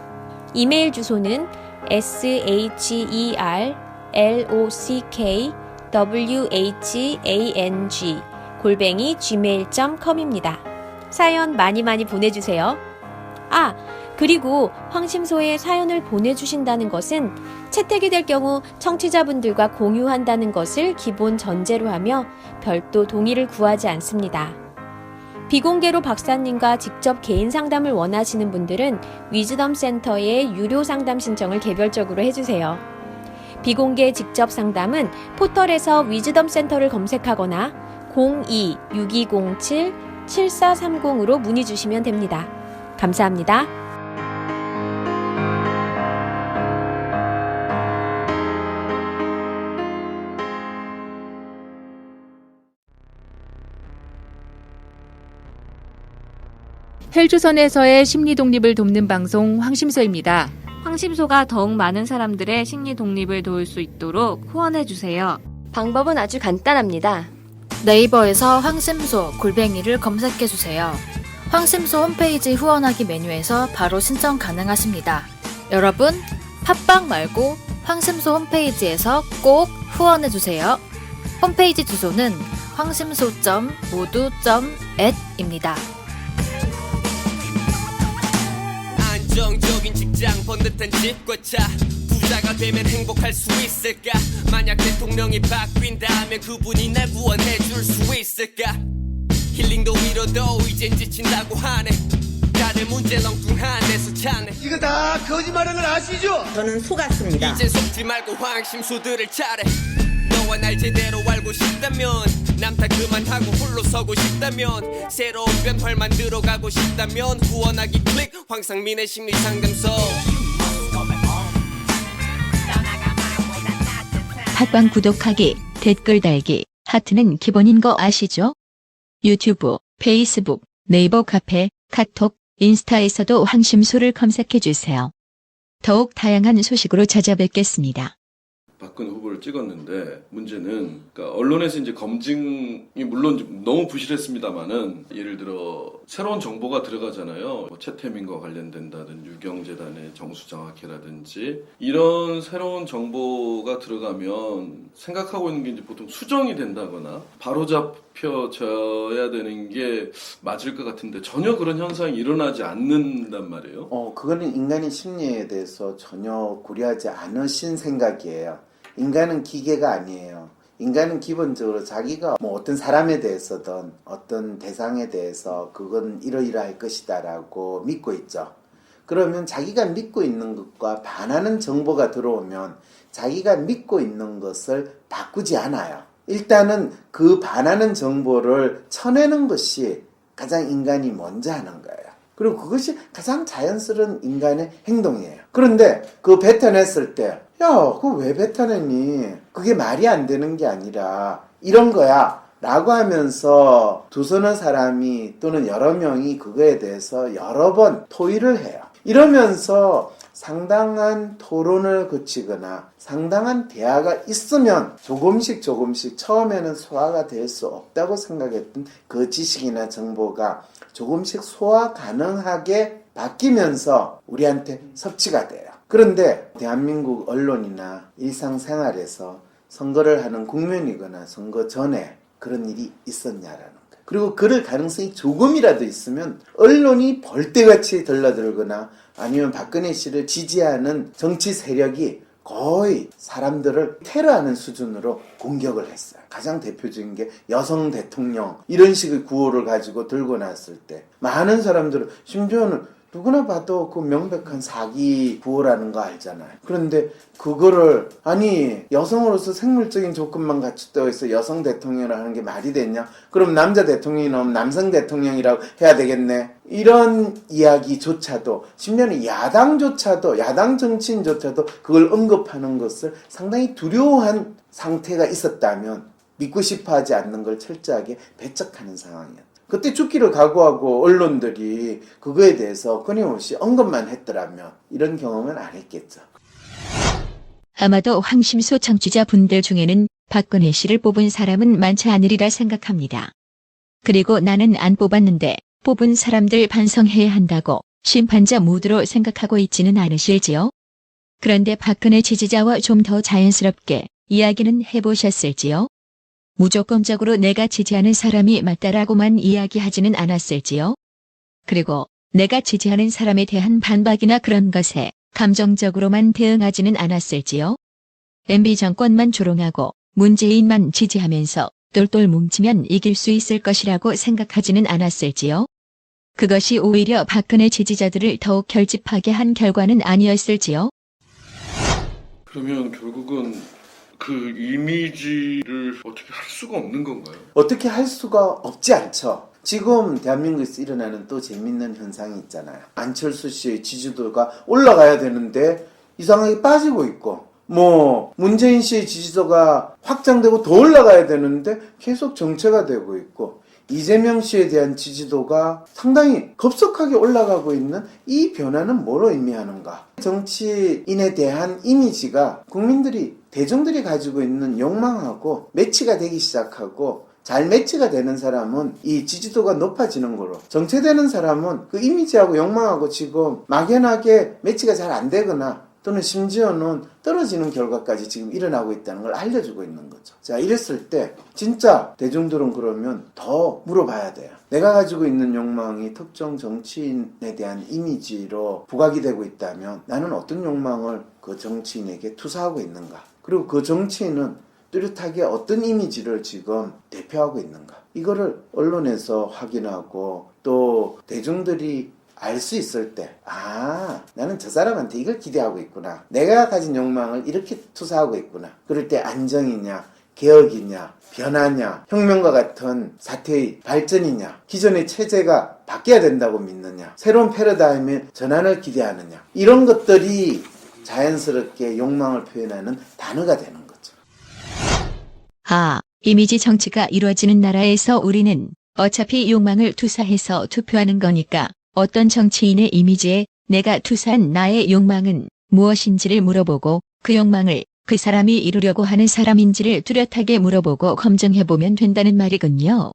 이메일 주소는 serlockWhang@gmail.com입니다. 사연 많이 보내주세요. 그리고 황심소에 사연을 보내주신다는 것은 채택이 될 경우 청취자분들과 공유한다는 것을 기본 전제로 하며 별도 동의를 구하지 않습니다. 비공개로 박사님과 직접 개인 상담을 원하시는 분들은 위즈덤 센터에 유료 상담 신청을 개별적으로 해주세요. 비공개 직접 상담은 포털에서 위즈덤 센터를 검색하거나 02-6207-7430으로 문의 주시면 됩니다. 감사합니다. 헬조선에서의 심리 독립을 돕는 방송 황심소입니다. 황심소가 더욱 많은 사람들의 심리 독립을 도울 수 있도록 후원해주세요. 방법은 아주 간단합니다. 네이버에서 황심소 골뱅이를 검색해주세요. 황심소 홈페이지 후원하기 메뉴에서 바로 신청 가능하십니다. 여러분, 팟빵 말고 황심소 홈페이지에서 꼭 후원해주세요. 홈페이지 주소는 황심소.modu.at입니다. 안정적인 직장, 번듯한 집과 차, 부자가 되면 행복할 수 있을까? 만약 대통령이 바뀐다면 그분이 날 구원해 줄 수 있을까? 힐링도 위로도 이젠 지친다고 하네. 다들 문제 렁뚱한 데서 찾네. 이거 다 거짓말인 걸 아시죠? 저는 속았습니다. 이젠 속지 말고 황심소들을 차례. 너와 날 제대로 알고 싶다면, 남 탓 그만하고 홀로 서고 싶다면, 새로운 변화를 만들어 가고 싶다면 후원하기 클릭 황상민의 심리상담소. 팟빵 구독하기, 댓글 달기, 하트는 기본인 거 아시죠? 유튜브, 페이스북, 네이버 카페, 카톡, 인스타에서도 황심소를 검색해주세요. 더욱 다양한 소식으로 찾아뵙겠습니다. 박근혜 후보를 찍었는데 문제는 그러니까 언론에서 이제 검증이 물론 너무 부실했습니다만은 예를 들어 새로운 정보가 들어가잖아요. 뭐 최태민과 관련된다든지 유경재단의 정수장학회라든지 이런 새로운 정보가 들어가면 생각하고 있는 게 이제 보통 수정이 된다거나 바로잡혀져야 되는 게 맞을 것 같은데 전혀 그런 현상이 일어나지 않는단 말이에요. 그거는 인간의 심리에 대해서 전혀 고려하지 않으신 생각이에요. 인간은 기계가 아니에요. 인간은 기본적으로 자기가 뭐 어떤 사람에 대해서든 어떤 대상에 대해서 그건 이러이러할 것이다 라고 믿고 있죠. 그러면 자기가 믿고 있는 것과 반하는 정보가 들어오면 자기가 믿고 있는 것을 바꾸지 않아요. 일단은 그 반하는 정보를 쳐내는 것이 가장 인간이 먼저 하는 거예요. 그리고 그것이 가장 자연스러운 인간의 행동이에요. 그런데 그 뱉어냈을 때 그거 왜 뱉어내니? 그게 말이 안 되는 게 아니라 이런 거야 라고 하면서 두서너 사람이 또는 여러 명이 그거에 대해서 여러 번 토의를 해요. 이러면서 상당한 토론을 거치거나 상당한 대화가 있으면 조금씩 처음에는 소화가 될 수 없다고 생각했던 그 지식이나 정보가 조금씩 소화 가능하게 바뀌면서 우리한테 섭취가 돼요. 그런데 대한민국 언론이나 일상생활에서 선거를 하는 국면이거나 선거 전에 그런 일이 있었냐라는 거예요. 그리고 그럴 가능성이 조금이라도 있으면 언론이 벌떼같이 들러들거나 아니면 박근혜 씨를 지지하는 정치 세력이 거의 사람들을 테러하는 수준으로 공격을 했어요. 가장 대표적인 게 여성 대통령 이런 식의 구호를 가지고 들고 났을 때 많은 사람들은 심지어는 누구나 봐도 그 명백한 사기 구호라는 거 알잖아요. 그런데 그거를 여성으로서 생물적인 조건만 갖췄다고 해서 여성 대통령을 하는 게 말이 됐냐? 그럼 남자 대통령이 나오면 남성 대통령이라고 해야 되겠네? 이런 이야기조차도 심지어는 야당 정치인조차도 그걸 언급하는 것을 상당히 두려워한 상태가 있었다면 믿고 싶어 하지 않는 걸 철저하게 배척하는 상황이었다. 그때 죽기를 각오하고 언론들이 그거에 대해서 끊임없이 언급만 했더라면 이런 경험은 안 했겠죠. 아마도 황심소 청취자분들 중에는 박근혜 씨를 뽑은 사람은 많지 않으리라 생각합니다. 그리고 나는 안 뽑았는데 뽑은 사람들 반성해야 한다고 심판자 모드로 생각하고 있지는 않으실지요? 그런데 박근혜 지지자와 좀 더 자연스럽게 이야기는 해보셨을지요? 무조건적으로 내가 지지하는 사람이 맞다라고만 이야기하지는 않았을지요? 그리고 내가 지지하는 사람에 대한 반박이나 그런 것에 감정적으로만 대응하지는 않았을지요? MB 정권만 조롱하고 문재인만 지지하면서 똘똘 뭉치면 이길 수 있을 것이라고 생각하지는 않았을지요? 그것이 오히려 박근혜 지지자들을 더욱 결집하게 한 결과는 아니었을지요? 그러면 결국은 그 이미지를 어떻게 할 수가 없는 건가요? 어떻게 할 수가 없지 않죠. 지금 대한민국에서 일어나는 또 재밌는 현상이 있잖아요. 안철수 씨의 지지도가 올라가야 되는데 이상하게 빠지고 있고, 문재인 씨의 지지도가 확장되고 더 올라가야 되는데 계속 정체가 되고 있고, 이재명 씨에 대한 지지도가 상당히 급속하게 올라가고 있는 이 변화는 뭐로 의미하는가? 정치인에 대한 이미지가 대중들이 가지고 있는 욕망하고 매치가 되기 시작하고, 잘 매치가 되는 사람은 이 지지도가 높아지는 거로, 정체되는 사람은 그 이미지하고 욕망하고 지금 막연하게 매치가 잘 안 되거나 또는 심지어는 떨어지는 결과까지 지금 일어나고 있다는 걸 알려주고 있는 거죠. 자, 이랬을 때 진짜 대중들은 그러면 더 물어봐야 돼요. 내가 가지고 있는 욕망이 특정 정치인에 대한 이미지로 부각이 되고 있다면 나는 어떤 욕망을 그 정치인에게 투사하고 있는가? 그리고 그 정치인은 뚜렷하게 어떤 이미지를 지금 대표하고 있는가? 이거를 언론에서 확인하고 또 대중들이 알 수 있을 때, 나는 저 사람한테 이걸 기대하고 있구나. 내가 가진 욕망을 이렇게 투사하고 있구나. 그럴 때 안정이냐, 개혁이냐, 변화냐, 혁명과 같은 사태의 발전이냐, 기존의 체제가 바뀌어야 된다고 믿느냐, 새로운 패러다임의 전환을 기대하느냐, 이런 것들이 자연스럽게 욕망을 표현하는 단어가 되는 거죠. 이미지 정치가 이루어지는 나라에서 우리는 어차피 욕망을 투사해서 투표하는 거니까 어떤 정치인의 이미지에 내가 투사한 나의 욕망은 무엇인지를 물어보고 그 욕망을 그 사람이 이루려고 하는 사람인지를 뚜렷하게 물어보고 검증해보면 된다는 말이군요.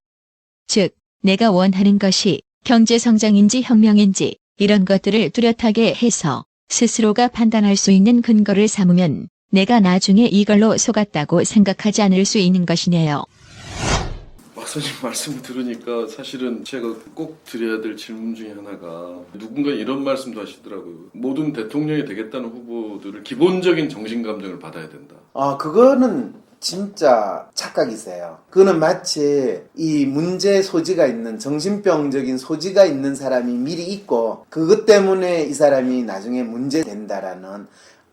즉, 내가 원하는 것이 경제성장인지 혁명인지 이런 것들을 뚜렷하게 해서 스스로가 판단할 수 있는 근거를 삼으면 내가 나중에 이걸로 속았다고 생각하지 않을 수 있는 것이네요. 박사님 말씀을 들으니까 사실은 제가 꼭 드려야 될 질문 중에 하나가, 누군가 이런 말씀도 하시더라고요. 모든 대통령이 되겠다는 후보들을 기본적인 정신감정을 받아야 된다. 그거는 진짜 착각이세요. 그거는 마치 이 문제 소지가 있는, 정신병적인 소지가 있는 사람이 미리 있고 그것 때문에 이 사람이 나중에 문제 된다라는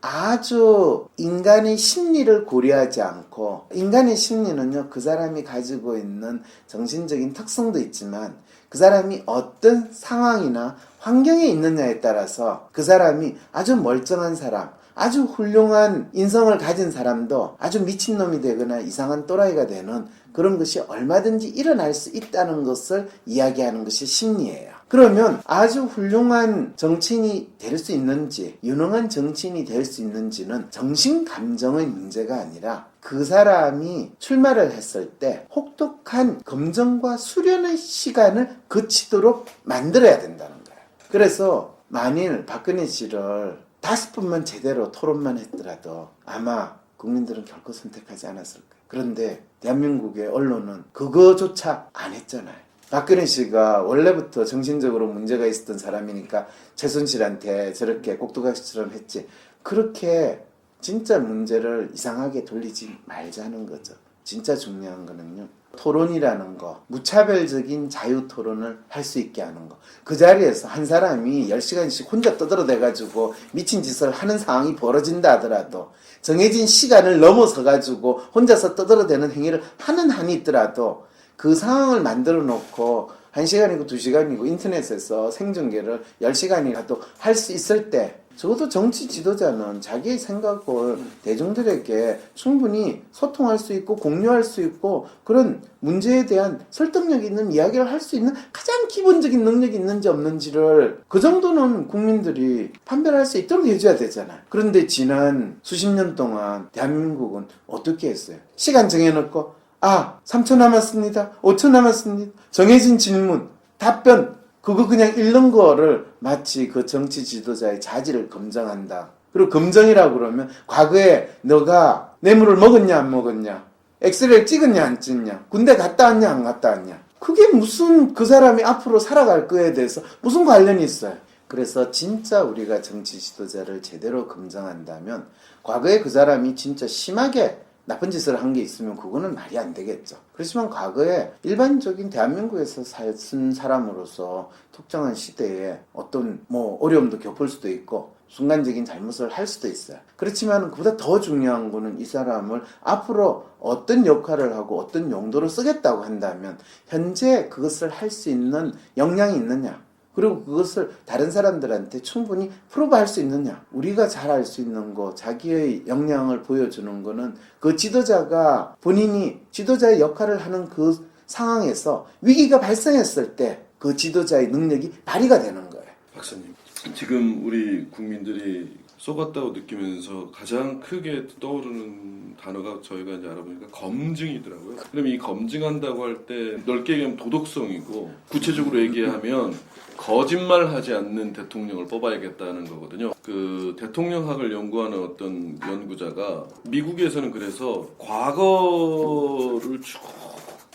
아주 인간의 심리를 고려하지 않고, 인간의 심리는요, 그 사람이 가지고 있는 정신적인 특성도 있지만 그 사람이 어떤 상황이나 환경에 있느냐에 따라서 그 사람이 아주 멀쩡한 사람, 아주 훌륭한 인성을 가진 사람도 아주 미친놈이 되거나 이상한 또라이가 되는 그런 것이 얼마든지 일어날 수 있다는 것을 이야기하는 것이 심리예요. 그러면 아주 훌륭한 정치인이 될 수 있는지, 유능한 정치인이 될 수 있는지는 정신감정의 문제가 아니라 그 사람이 출마를 했을 때 혹독한 검증과 수련의 시간을 거치도록 만들어야 된다는 거예요. 그래서 만일 박근혜 씨를 5번만 제대로 토론만 했더라도 아마 국민들은 결코 선택하지 않았을 거예요. 그런데 대한민국의 언론은 그거조차 안 했잖아요. 박근혜 씨가 원래부터 정신적으로 문제가 있었던 사람이니까 최순실한테 저렇게 꼭두각시처럼 했지, 그렇게 진짜 문제를 이상하게 돌리지 말자는 거죠. 진짜 중요한 거는요, 토론이라는 거, 무차별적인 자유 토론을 할 수 있게 하는 거. 그 자리에서 한 사람이 10시간씩 혼자 떠들어대가지고 미친 짓을 하는 상황이 벌어진다 하더라도, 정해진 시간을 넘어서가지고 혼자서 떠들어대는 행위를 하는 한이 있더라도 그 상황을 만들어 놓고 1시간이고 2시간이고 인터넷에서 생중계를 10시간이라도 할 수 있을 때, 적어도 정치 지도자는 자기의 생각을 대중들에게 충분히 소통할 수 있고 공유할 수 있고 그런 문제에 대한 설득력 있는 이야기를 할 수 있는 가장 기본적인 능력이 있는지 없는지를 그 정도는 국민들이 판별할 수 있도록 해줘야 되잖아요. 그런데 지난 수십 년 동안 대한민국은 어떻게 했어요? 시간 정해놓고 3초 남았습니다. 5초 남았습니다. 정해진 질문, 답변, 그거 그냥 읽는 거를 마치 그 정치 지도자의 자질을 검증한다. 그리고 검증이라고 그러면 과거에 너가 뇌물을 먹었냐 안 먹었냐, 엑스레이를 찍었냐 안 찍냐, 군대 갔다 왔냐 안 갔다 왔냐, 그게 무슨 그 사람이 앞으로 살아갈 거에 대해서 무슨 관련이 있어요. 그래서 진짜 우리가 정치 지도자를 제대로 검증한다면 과거에 그 사람이 진짜 심하게 나쁜 짓을 한 게 있으면 그거는 말이 안 되겠죠. 그렇지만 과거에 일반적인 대한민국에서 살던 사람으로서 특정한 시대에 어떤 어려움도 겪을 수도 있고 순간적인 잘못을 할 수도 있어요. 그렇지만 그보다 더 중요한 거는 이 사람을 앞으로 어떤 역할을 하고 어떤 용도로 쓰겠다고 한다면 현재 그것을 할 수 있는 역량이 있느냐, 그리고 그것을 다른 사람들한테 충분히 프로브할 수 있느냐. 우리가 잘 알 수 있는 거, 자기의 역량을 보여주는 거는 그 지도자가 본인이 지도자의 역할을 하는 그 상황에서 위기가 발생했을 때 그 지도자의 능력이 발휘가 되는 거예요. 박사님, 지금 우리 국민들이 속았다고 느끼면서 가장 크게 떠오르는 단어가 저희가 이제 알아보니까 검증이더라고요. 그럼 이 검증한다고 할 때 넓게 얘기하면 도덕성이고, 구체적으로 얘기하면 거짓말하지 않는 대통령을 뽑아야겠다는 거거든요. 그 대통령학을 연구하는 어떤 연구자가 미국에서는 그래서 과거를 쭉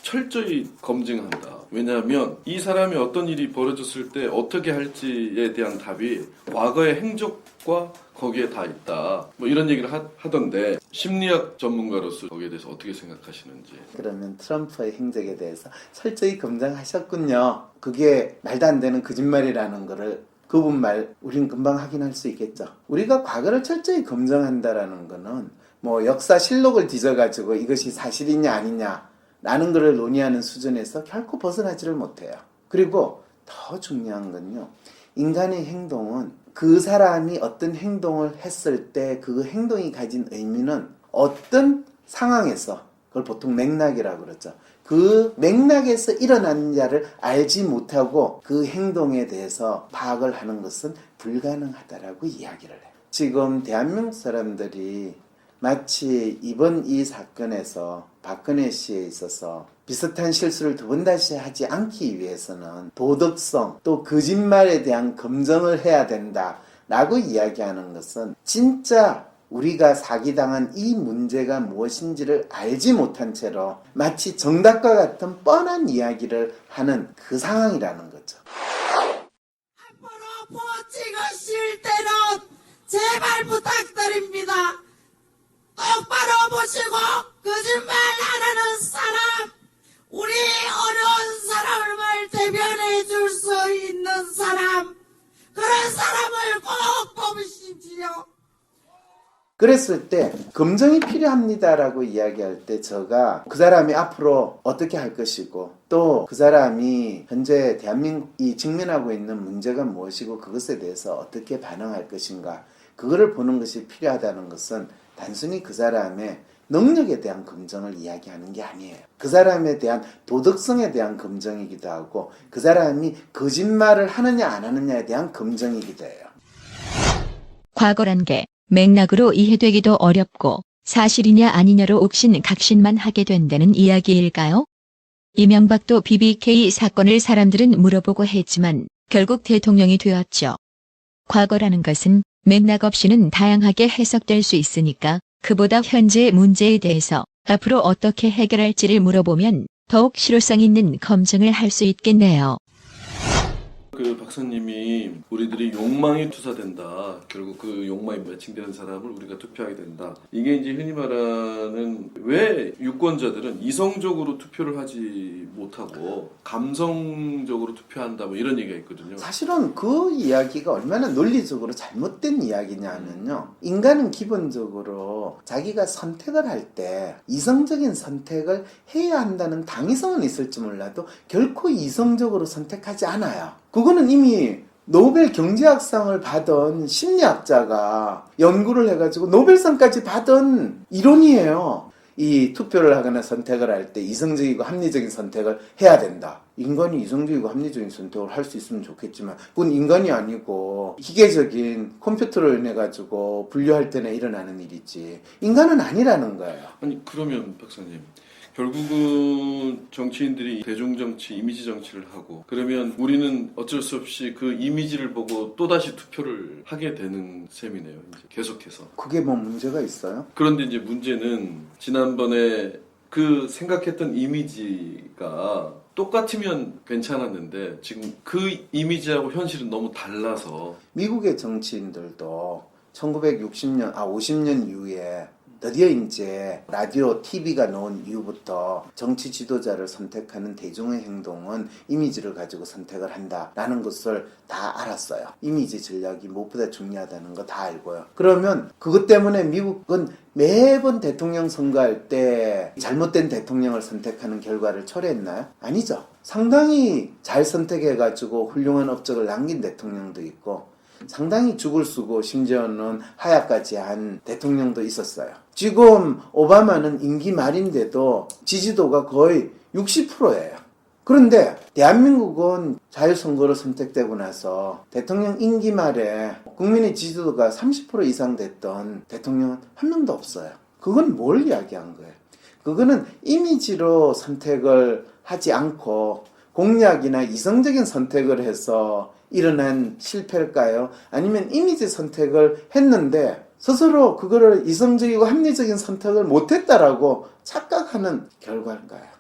철저히 검증한다. 왜냐하면 이 사람이 어떤 일이 벌어졌을 때 어떻게 할지에 대한 답이 과거의 행적과 거기에 다 있다. 이런 얘기를 하던데 심리학 전문가로서 거기에 대해서 어떻게 생각하시는지. 그러면 트럼프의 행적에 대해서 철저히 검증하셨군요. 그게 말도 안 되는 거짓말이라는 거를 그분 말 우린 금방 확인할 수 있겠죠. 우리가 과거를 철저히 검증한다라는 거는 역사실록을 뒤져가지고 이것이 사실이냐 아니냐 라는 것을 논의하는 수준에서 결코 벗어나지를 못해요. 그리고 더 중요한 건요, 인간의 행동은 그 사람이 어떤 행동을 했을 때 그 행동이 가진 의미는 어떤 상황에서, 그걸 보통 맥락이라고 그러죠. 그 맥락에서 일어난 자를 알지 못하고 그 행동에 대해서 파악을 하는 것은 불가능하다라고 이야기를 해요. 지금 대한민국 사람들이 마치 이번 이 사건에서 박근혜 씨에 있어서 비슷한 실수를 두 번 다시 하지 않기 위해서는 도덕성 또 거짓말에 대한 검증을 해야 된다 라고 이야기하는 것은 진짜 우리가 사기당한 이 문제가 무엇인지를 알지 못한 채로 마치 정답과 같은 뻔한 이야기를 하는 그 상황이라는 거죠. 앞으로 찍으실 때는 제발 부탁드립니다. 똑바로 보시고 거짓말 안 하는 사람, 우리 어려운 사람을 대변해 줄 수 있는 사람, 그런 사람을 꼭 뽑으십시오. 그랬을 때 검증이 필요합니다라고 이야기할 때 제가 그 사람이 앞으로 어떻게 할 것이고 또 그 사람이 현재 대한민국이 직면하고 있는 문제가 무엇이고 그것에 대해서 어떻게 반응할 것인가, 그거를 보는 것이 필요하다는 것은 단순히 그 사람의 능력에 대한 검증을 이야기하는 게 아니에요. 그 사람에 대한 도덕성에 대한 검증이기도 하고 그 사람이 거짓말을 하느냐 안 하느냐에 대한 검증이기도 해요. 과거란 게 맥락으로 이해되기도 어렵고 사실이냐 아니냐로 옥신각신만 하게 된다는 이야기일까요? 이명박도 BBK 사건을 사람들은 물어보고 했지만 결국 대통령이 되었죠. 과거라는 것은 맥락 없이는 다양하게 해석될 수 있으니까 그보다 현재의 문제에 대해서 앞으로 어떻게 해결할지를 물어보면 더욱 실효성 있는 검증을 할 수 있겠네요. 그 박사님이 우리들이 욕망이 투사된다. 결국 그 욕망이 매칭되는 사람을 우리가 투표하게 된다. 이게 이제 흔히 말하는 왜 유권자들은 이성적으로 투표를 하지 못하고 감성적으로 투표한다 이런 얘기가 있거든요. 사실은 그 이야기가 얼마나 논리적으로 잘못된 이야기냐면요. 인간은 기본적으로 자기가 선택을 할 때 이성적인 선택을 해야 한다는 당위성은 있을지 몰라도 결코 이성적으로 선택하지 않아요. 그거는 이미 노벨 경제학상을 받은 심리학자가 연구를 해가지고 노벨상까지 받은 이론이에요. 이 투표를 하거나 선택을 할 때 이성적이고 합리적인 선택을 해야 된다. 인간이 이성적이고 합리적인 선택을 할 수 있으면 좋겠지만 그건 인간이 아니고 기계적인 컴퓨터로 인해가지고 분류할 때나 일어나는 일이지 인간은 아니라는 거예요. 아니 그러면 박사님, 결국은 정치인들이 대중정치, 이미지 정치를 하고 그러면 우리는 어쩔 수 없이 그 이미지를 보고 또다시 투표를 하게 되는 셈이네요. 이제 계속해서. 그게 뭐 문제가 있어요? 그런데 이제 문제는 지난번에 그 생각했던 이미지가 똑같으면 괜찮았는데 지금 그 이미지하고 현실은 너무 달라서 미국의 정치인들도 1960년, 50년 이후에 드디어 이제 라디오, TV가 나온 이후부터 정치 지도자를 선택하는 대중의 행동은 이미지를 가지고 선택을 한다라는 것을 다 알았어요. 이미지 전략이 무엇보다 중요하다는 거 다 알고요. 그러면 그것 때문에 미국은 매번 대통령 선거할 때 잘못된 대통령을 선택하는 결과를 초래했나요? 아니죠. 상당히 잘 선택해가지고 훌륭한 업적을 남긴 대통령도 있고 상당히 죽을 쓰고 심지어는 하야까지 한 대통령도 있었어요. 지금 오바마는 임기 말인데도 지지도가 거의 60%예요. 그런데 대한민국은 자유선거로 선택되고 나서 대통령 임기 말에 국민의 지지도가 30% 이상 됐던 대통령은 한 명도 없어요. 그건 뭘 이야기한 거예요? 그거는 이미지로 선택을 하지 않고 공약이나 이성적인 선택을 해서 일어난 실패일까요? 아니면 이미지 선택을 했는데 스스로 그거를 이성적이고 합리적인 선택을 못했다라고 착각하는 결과일까요?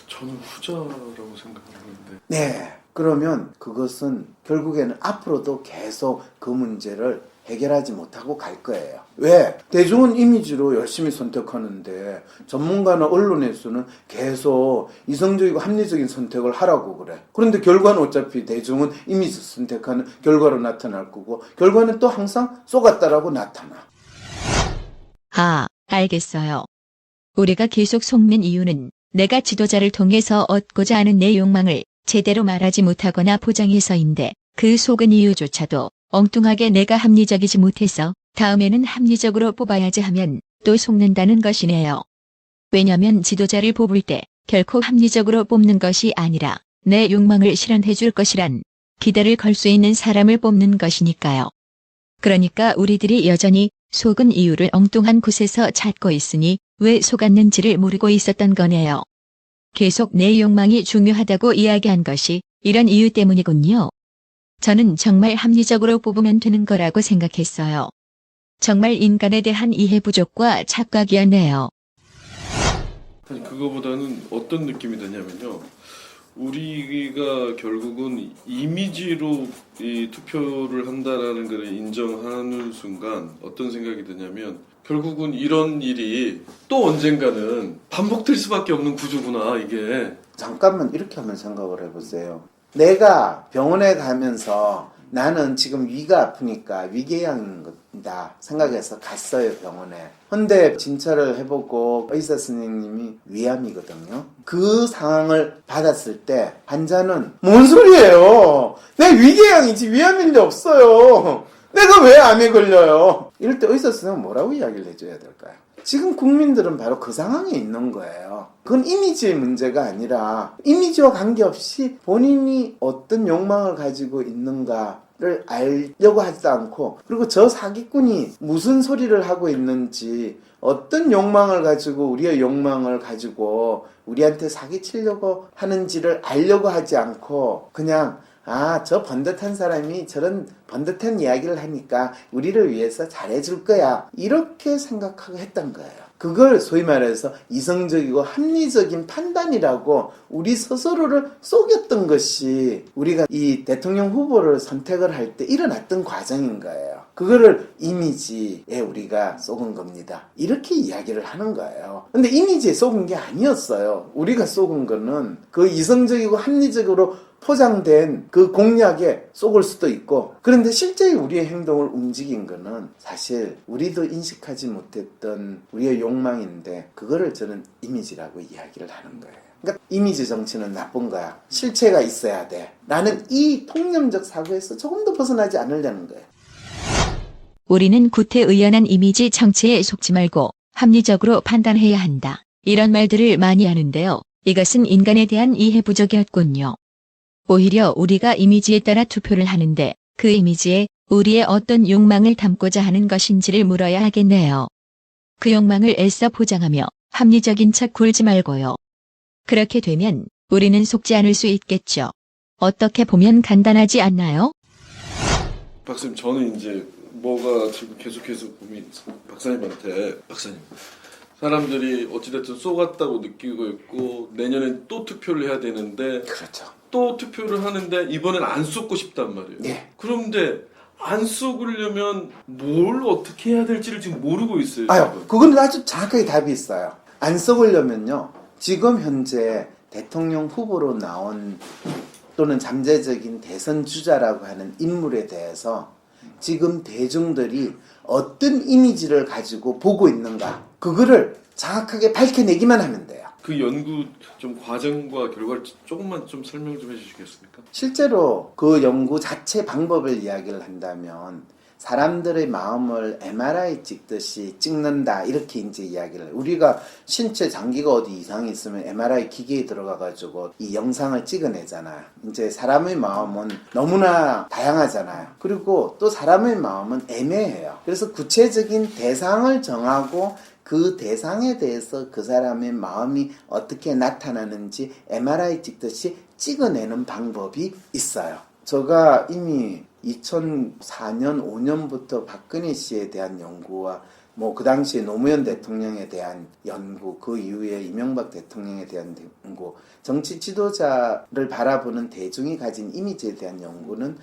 저는 후자라고 생각하는데. 네. 그러면 그것은 결국에는 앞으로도 계속 그 문제를 해결하지 못하고 갈 거예요. 왜? 대중은 이미지로 열심히 선택하는데 전문가나 언론에서는 계속 이성적이고 합리적인 선택을 하라고 그래. 그런데 결과는 어차피 대중은 이미지 선택하는 결과로 나타날 거고 결과는 또 항상 쏘갔다라고 나타나. 아, 알겠어요. 우리가 계속 속는 이유는 내가 지도자를 통해서 얻고자 하는 내 욕망을 제대로 말하지 못하거나 포장해서인데 그 속은 이유조차도 엉뚱하게 내가 합리적이지 못해서 다음에는 합리적으로 뽑아야지 하면 또 속는다는 것이네요. 왜냐면 지도자를 뽑을 때 결코 합리적으로 뽑는 것이 아니라 내 욕망을 실현해 줄 것이란 기대를 걸 수 있는 사람을 뽑는 것이니까요. 그러니까 우리들이 여전히 속은 이유를 엉뚱한 곳에서 찾고 있으니 왜 속았는지를 모르고 있었던 거네요. 계속 내 욕망이 중요하다고 이야기한 것이 이런 이유 때문이군요. 저는 정말 합리적으로 뽑으면 되는 거라고 생각했어요. 정말 인간에 대한 이해 부족과 착각이었네요. 아니, 그거보다는 어떤 느낌이 드냐면요. 우리가 결국은 이미지로 이 투표를 한다라는 걸 인정하는 순간 어떤 생각이 드냐면 결국은 이런 일이 또 언젠가는 반복될 수밖에 없는 구조구나 이게. 잠깐만 이렇게 한번 생각을 해보세요. 내가 병원에 가면서 나는 지금 위가 아프니까 위궤양인 거다 생각해서 갔어요 병원에. 근데 진찰을 해보고 의사 선생님이 위암이거든요. 그 상황을 받았을 때 환자는 뭔 소리예요? 내 위궤양이지 위암일 리 없어요. 내가 왜 암에 걸려요? 이럴 때 의사 선생님은 뭐라고 이야기를 해줘야 될까요? 지금 국민들은 바로 그 상황에 있는 거예요. 그건 이미지의 문제가 아니라 이미지와 관계없이 본인이 어떤 욕망을 가지고 있는가를 알려고 하지도 않고 그리고 저 사기꾼이 무슨 소리를 하고 있는지 어떤 욕망을 가지고 우리의 욕망을 가지고 우리한테 사기치려고 하는지를 알려고 하지 않고 그냥 저 번듯한 사람이 저런 번듯한 이야기를 하니까 우리를 위해서 잘해줄 거야 이렇게 생각하고 했던 거예요. 그걸 소위 말해서 이성적이고 합리적인 판단이라고 우리 스스로를 속였던 것이 우리가 이 대통령 후보를 선택을 할 때 일어났던 과정인 거예요. 그거를 이미지에 우리가 속은 겁니다. 이렇게 이야기를 하는 거예요. 근데 이미지에 속은 게 아니었어요. 우리가 속은 거는 그 이성적이고 합리적으로 포장된 그 공약에 속을 수도 있고 그런데 실제 우리의 행동을 움직인 거는 사실 우리도 인식하지 못했던 우리의 욕망인데 그거를 저는 이미지라고 이야기를 하는 거예요. 그러니까 이미지 정치는 나쁜 거야. 실체가 있어야 돼. 나는 이 통념적 사고에서 조금 더 벗어나지 않으려는 거예요. 우리는 구태의연한 이미지 정치에 속지 말고 합리적으로 판단해야 한다. 이런 말들을 많이 하는데요. 이것은 인간에 대한 이해 부족이었군요. 오히려 우리가 이미지에 따라 투표를 하는데 그 이미지에 우리의 어떤 욕망을 담고자 하는 것인지를 물어야 하겠네요. 그 욕망을 애써 포장하며 합리적인 척 굴지 말고요. 그렇게 되면 우리는 속지 않을 수 있겠죠. 어떻게 보면 간단하지 않나요? 박사님 저는 이제 뭐가 지금 계속해서 고민 박사님한테 박사님 사람들이 어찌됐든 쏘갔다고 느끼고 있고 내년엔 또 투표를 해야 되는데 그렇죠. 또 투표를 하는데 이번엔 안 쏟고 싶단 말이에요. 네. 그런데 안 쏘으려면 뭘 어떻게 해야 될지를 지금 모르고 있어요. 아유, 지금. 그건 아주 정확하게 답이 있어요. 안 썩으려면요, 지금 현재 대통령 후보로 나온 또는 잠재적인 대선 주자라고 하는 인물에 대해서 지금 대중들이 어떤 이미지를 가지고 보고 있는가, 그거를 정확하게 밝혀내기만 하면 돼요. 그 연구 좀 과정과 결과를 조금만 좀 설명 좀 해주시겠습니까? 실제로 그 연구 자체 방법을 이야기를 한다면 사람들의 마음을 MRI 찍듯이 찍는다, 이렇게 이제 이야기를 해요. 우리가 신체 장기가 어디 이상이 있으면 MRI 기계에 들어가 가지고 이 영상을 찍어내잖아요. 이제 사람의 마음은 너무나 다양하잖아요. 그리고 또 사람의 마음은 애매해요. 그래서 구체적인 대상을 정하고 그 대상에 대해서 그 사람의 마음이 어떻게 나타나는지 MRI 찍듯이 찍어내는 방법이 있어요. 제가 이미 2004년, 5년부터 박근혜 씨에 대한 연구와 뭐 그 당시에 노무현 대통령에 대한 연구, 그 이후에 이명박 대통령에 대한 연구, 정치 지도자를 바라보는 대중이 가진 이미지에 대한 연구는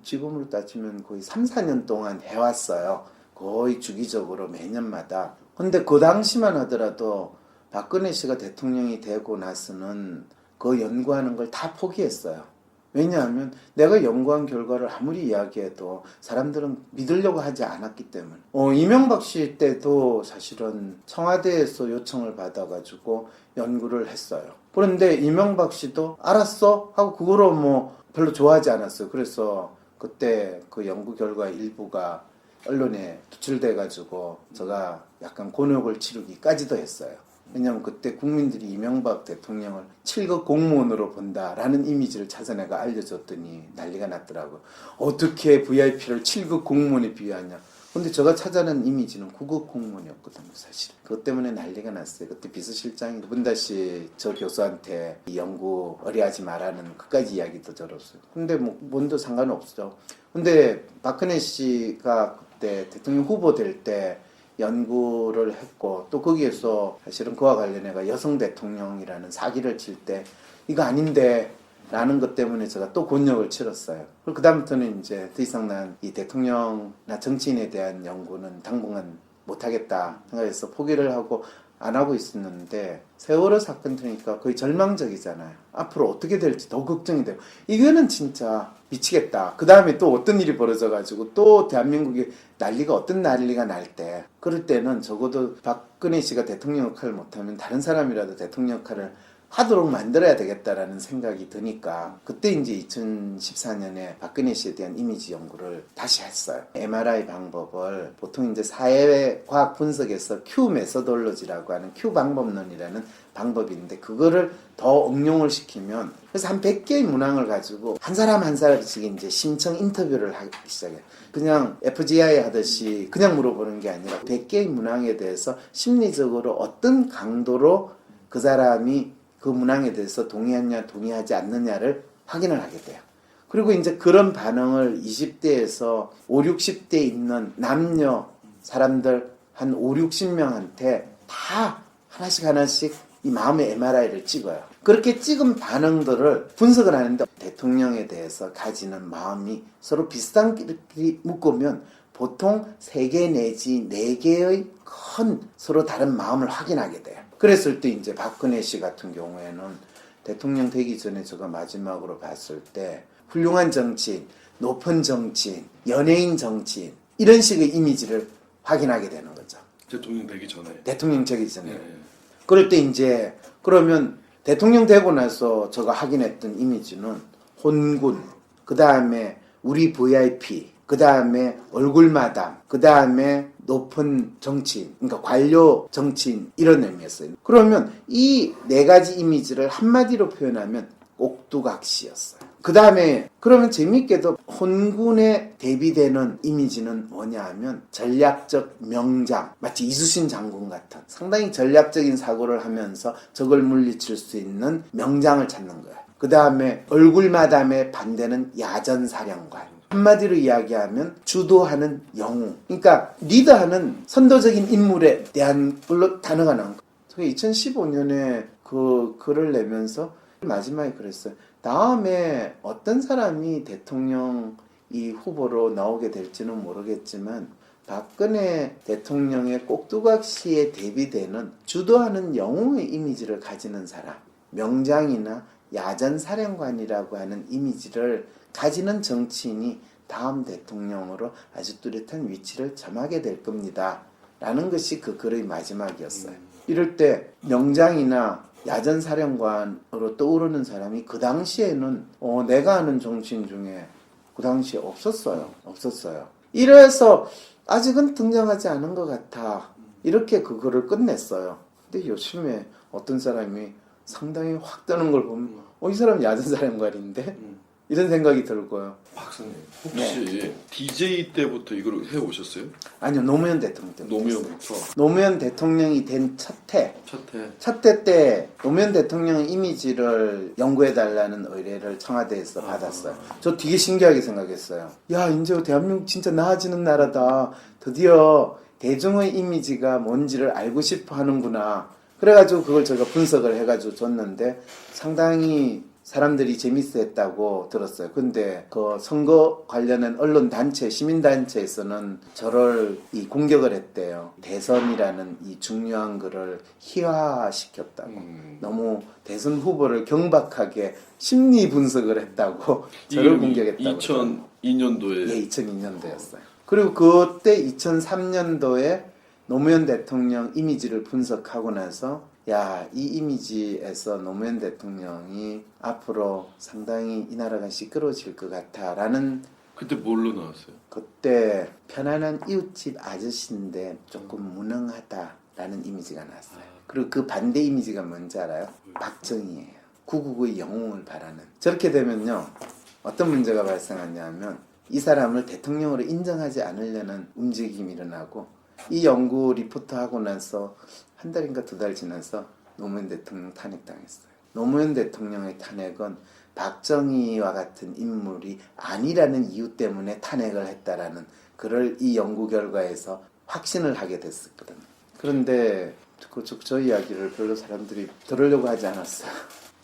지금으로 따지면 거의 3, 4년 동안 해왔어요. 거의 주기적으로 매년마다. 근데 그 당시만 하더라도 박근혜 씨가 대통령이 되고 나서는 그 연구하는 걸 다 포기했어요. 왜냐하면 내가 연구한 결과를 아무리 이야기해도 사람들은 믿으려고 하지 않았기 때문에. 이명박 씨 때도 사실은 청와대에서 요청을 받아가지고 연구를 했어요. 그런데 이명박 씨도 알았어 하고 그거로 뭐 별로 좋아하지 않았어요. 그래서 그때 그 연구 결과 일부가 언론에 도출돼가지고 제가 약간 곤욕을 치르기까지도 했어요. 왜냐하면 그때 국민들이 이명박 대통령을 7급 공무원으로 본다라는 이미지를 찾아내가 알려줬더니 난리가 났더라고요. 어떻게 VIP를 7급 공무원에 비유하냐. 근데 제가 찾아낸 이미지는 9급 공무원이었거든요, 사실. 그것 때문에 난리가 났어요. 그때 비서실장이 두 번 다시 저 교수한테 이 연구 어리하지 말라는 끝까지 이야기도 들었어요. 근데 뭐 뭔도 상관없죠. 근데 박근혜 씨가 그때 대통령 후보 될 때 연구를 했고, 또 거기에서 사실은 그와 관련해가 여성 대통령이라는 사기를 칠 때 이거 아닌데 라는 것 때문에 제가 또 곤욕을 치렀어요. 그 다음부터는 이제 더 이상 난 이 대통령이나 정치인에 대한 연구는 당분간 못하겠다 생각해서 포기를 하고 안 하고 있었는데, 세월호 사건 들으니까 거의 절망적이잖아요. 앞으로 어떻게 될지 더 걱정이 되고, 이거는 진짜 미치겠다. 그 다음에 또 어떤 일이 벌어져가지고 또 대한민국이 어떤 난리가 날 때, 그럴 때는 적어도 박근혜 씨가 대통령 역할을 못하면 다른 사람이라도 대통령 역할을 하도록 만들어야 되겠다라는 생각이 드니까, 그때 이제 2014년에 박근혜 씨에 대한 이미지 연구를 다시 했어요. MRI 방법을 보통 이제 사회과학 분석에서 Q 메소돌로지라고 하는 Q 방법론이라는 방법이 있는데, 그거를 더 응용을 시키면, 그래서 한 100개의 문항을 가지고 한 사람 한 사람씩 이제 심층 인터뷰를 하기 시작해요. 그냥 FGI 하듯이 그냥 물어보는 게 아니라 100개의 문항에 대해서 심리적으로 어떤 강도로 그 사람이 그 문항에 대해서 동의하냐 동의하지 않느냐를 확인을 하게 돼요. 그리고 이제 그런 반응을 20대에서 5, 60대 있는 남녀 사람들 한 5, 60명한테 다 하나씩 이 마음의 MRI를 찍어요. 그렇게 찍은 반응들을 분석을 하는데, 대통령에 대해서 가지는 마음이 서로 비슷한 끼리 묶으면 보통 3개 내지 4개의 큰 서로 다른 마음을 확인하게 돼요. 그랬을 때 이제 박근혜 씨 같은 경우에는 대통령 되기 전에 제가 마지막으로 봤을 때 훌륭한 정치인, 높은 정치인, 연예인 정치인, 이런 식의 이미지를 확인하게 되는 거죠. 대통령 되기 전에. 대통령 되기 전에. 네. 그럴 때 이제 그러면 대통령 되고 나서 제가 확인했던 이미지는 혼군, 그 다음에 우리 VIP, 그 다음에 얼굴 마담, 그 다음에 높은 정치인, 그러니까 관료 정치인, 이런 의미였어요. 그러면 이 4가지 이미지를 한마디로 표현하면 꼭두각시였어요. 그 다음에 그러면 재밌게도 혼군에 대비되는 이미지는 뭐냐 하면 전략적 명장, 마치 이수신 장군 같은 상당히 전략적인 사고를 하면서 적을 물리칠 수 있는 명장을 찾는 거예요. 그 다음에 얼굴마담에 반대는 야전사령관, 한마디로 이야기하면 주도하는 영웅, 그러니까 리더하는 선도적인 인물에 대한 물론 단어가 나온 거예요. 2015년에 그 글을 내면서 마지막에 그랬어요. 다음에 어떤 사람이 대통령이 이 후보로 나오게 될지는 모르겠지만 박근혜 대통령의 꼭두각시에 대비되는 주도하는 영웅의 이미지를 가지는 사람, 명장이나 야전사령관이라고 하는 이미지를 가지는 정치인이 다음 대통령으로 아주 뚜렷한 위치를 점하게 될 겁니다. 라는 것이 그 글의 마지막이었어요. 이럴 때 명장이나 야전사령관으로 떠오르는 사람이 그 당시에는 내가 아는 정치인 중에 그 당시에 없었어요. 이래서 아직은 등장하지 않은 것 같아. 이렇게 그 글을 끝냈어요. 근데 요즘에 어떤 사람이 상당히 확 뜨는 걸 보면 이 사람 야전사령관인데? 이런 생각이 들고요. 박사님 혹시 DJ 때부터 이걸 해오셨어요? 아니요, 노무현 대통령 때부터. 노무현부터? 노무현 대통령이 된 첫 해 때 노무현 대통령 이미지를 연구해달라는 의뢰를 청와대에서 받았어요. 저 되게 신기하게 생각했어요. 야, 이제 대한민국 진짜 나아지는 나라다. 드디어 대중의 이미지가 뭔지를 알고 싶어 하는구나. 그래가지고 그걸 제가 분석을 해가지고 줬는데 상당히 사람들이 재밌어 했다고 들었어요. 근데 그 선거 관련한 언론단체, 시민단체에서는 저를 공격을 했대요. 대선이라는 이 중요한 거를 희화시켰다고. 너무 대선 후보를 경박하게 심리 분석을 했다고 저를 공격했다고. 2002년도에? 예, 2002년도였어요. 그리고 그때 2003년도에 노무현 대통령 이미지를 분석하고 나서 이 이미지에서 노무현 대통령이 앞으로 상당히 이 나라가 시끄러워질 것 같아 라는. 그때 뭘로 나왔어요? 그때 편안한 이웃집 아저씨인데 조금 무능하다라는 이미지가 나왔어요. 그리고 그 반대 이미지가 뭔지 알아요? 박정희예요. 구국의 영웅을 바라는. 저렇게 되면요, 어떤 문제가 발생하냐면 이 사람을 대통령으로 인정하지 않으려는 움직임이 일어나고, 이 연구 리포트 하고 나서 한 달인가 두 달 지나서 노무현 대통령 탄핵당했어요. 노무현 대통령의 탄핵은 박정희와 같은 인물이 아니라는 이유 때문에 탄핵을 했다라는 그를 이 연구 결과에서 확신을 하게 됐었거든요. 그런데 저 이야기를 별로 사람들이 들으려고 하지 않았어요.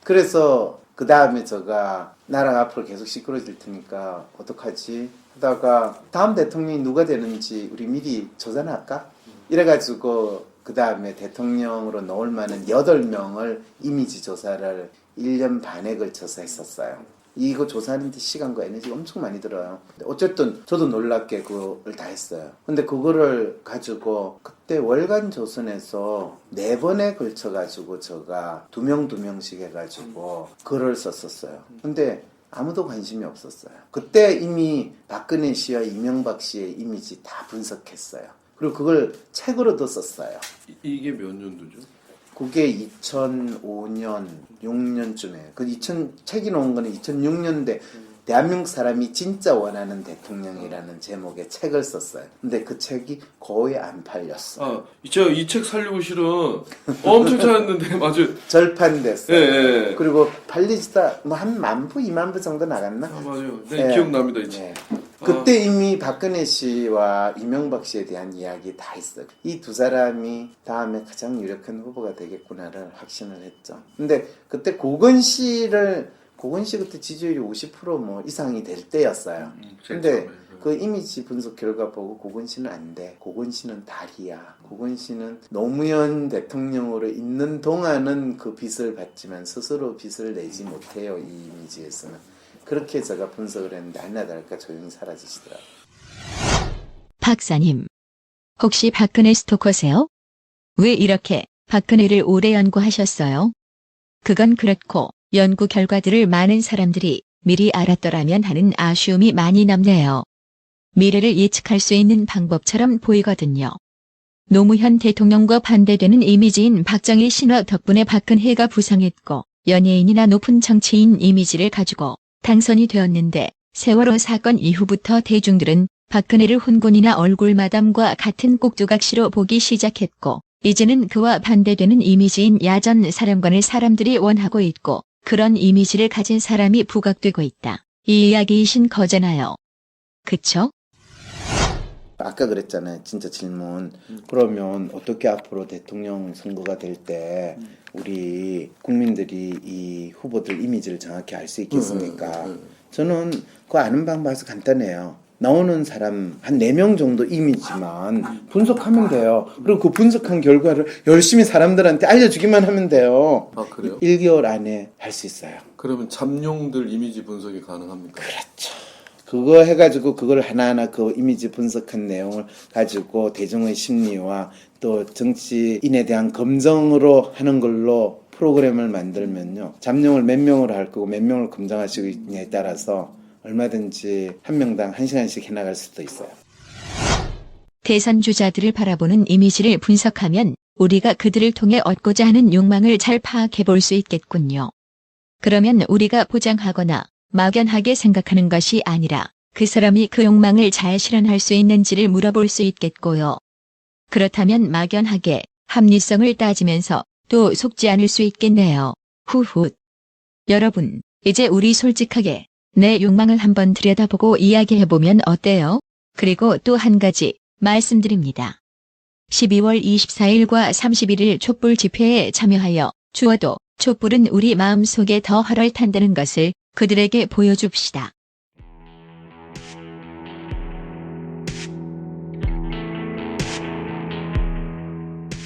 그래서 그 다음에 제가 나라가 앞으로 계속 시끄러워질 테니까 어떡하지 하다가 다음 대통령이 누가 되는지 우리 미리 조사나 할까? 이래가지고 그 다음에 대통령으로 넣을 만한 8명을 이미지 조사를 1년 반에 걸쳐서 했었어요. 이거 조사하는데 시간과 에너지가 엄청 많이 들어요. 어쨌든 저도 놀랍게 그걸 다 했어요. 근데 그거를 가지고 그때 월간 조선에서 4번에 걸쳐가지고 제가 2명씩 해가지고 글을 썼었어요. 근데 아무도 관심이 없었어요. 그때 이미 박근혜 씨와 이명박 씨의 이미지 다 분석했어요. 그리고 그걸 책으로도 썼어요. 이게 몇 년도죠? 그게 2005년, 6년쯤에. 책이 나온 거는 2006년대 대한민국 사람이 진짜 원하는 대통령이라는 제목의 책을 썼어요. 근데 그 책이 거의 안 팔렸어. 제가 이 책 살려고 실은 엄청 찾았는데, 맞아요. 절판됐어요. 네. 그리고 팔리지다, 한 10,000부, 20,000부 정도 나갔나? 맞아요. 네, 기억납니다, 이 책. 그때 이미 박근혜 씨와 이명박 씨에 대한 이야기 다 했어요. 이 두 사람이 다음에 가장 유력한 후보가 되겠구나를 확신을 했죠. 근데 그때 고건 씨 그때 지지율이 50% 이상이 될 때였어요. 근데 그 이미지 분석 결과 보고 고건 씨는 안 돼. 고건 씨는 달이야. 고건 씨는 노무현 대통령으로 있는 동안은 그 빚을 받지만 스스로 빚을 내지 못해요. 이 이미지에서는. 그렇게 제가 분석을 했는데 아니나 다를까 조용히 사라지시더라고요. 박사님, 혹시 박근혜 스토커세요? 왜 이렇게 박근혜를 오래 연구하셨어요? 그건 그렇고 연구 결과들을 많은 사람들이 미리 알았더라면 하는 아쉬움이 많이 남네요. 미래를 예측할 수 있는 방법처럼 보이거든요. 노무현 대통령과 반대되는 이미지인 박정희 신화 덕분에 박근혜가 부상했고 연예인이나 높은 정치인 이미지를 가지고 당선이 되었는데 세월호 사건 이후부터 대중들은 박근혜를 혼곤이나 얼굴마담과 같은 꼭두각시로 보기 시작했고 이제는 그와 반대되는 이미지인 야전 사령관을 사람들이 원하고 있고 그런 이미지를 가진 사람이 부각되고 있다. 이 이야기이신 거잖아요. 그쵸? 아까 그랬잖아요. 진짜 질문. 그러면 어떻게 앞으로 대통령 선거가 될 때 우리 국민들이 이 후보들 이미지를 정확히 알 수 있겠습니까? 저는 그 아는 방법이 간단해요. 나오는 사람 한 4명 정도 이미지만 분석하면 돼요. 그리고 그 분석한 결과를 열심히 사람들한테 알려주기만 하면 돼요. 아, 그래요? 1개월 안에 할 수 있어요. 그러면 잠룡들 이미지 분석이 가능합니까? 그렇죠. 그거 해가지고 그걸 하나하나 그 이미지 분석한 내용을 가지고 대중의 심리와 또 정치인에 대한 검증으로 하는 걸로 프로그램을 만들면요. 잠룡을 몇 명으로 할 거고 몇 명을 검증하시느냐에 따라서 얼마든지 한 명당 1시간씩 해나갈 수도 있어요. 대선 주자들을 바라보는 이미지를 분석하면 우리가 그들을 통해 얻고자 하는 욕망을 잘 파악해 볼 수 있겠군요. 그러면 우리가 보장하거나 막연하게 생각하는 것이 아니라 그 사람이 그 욕망을 잘 실현할 수 있는지를 물어볼 수 있겠고요. 그렇다면 막연하게 합리성을 따지면서 또 속지 않을 수 있겠네요. 후훗. 여러분, 이제 우리 솔직하게 내 욕망을 한번 들여다보고 이야기해보면 어때요? 그리고 또 한 가지 말씀드립니다. 12월 24일과 31일 촛불 집회에 참여하여 주어도 촛불은 우리 마음속에 더 활활 탄다는 것을 그들에게 보여줍시다.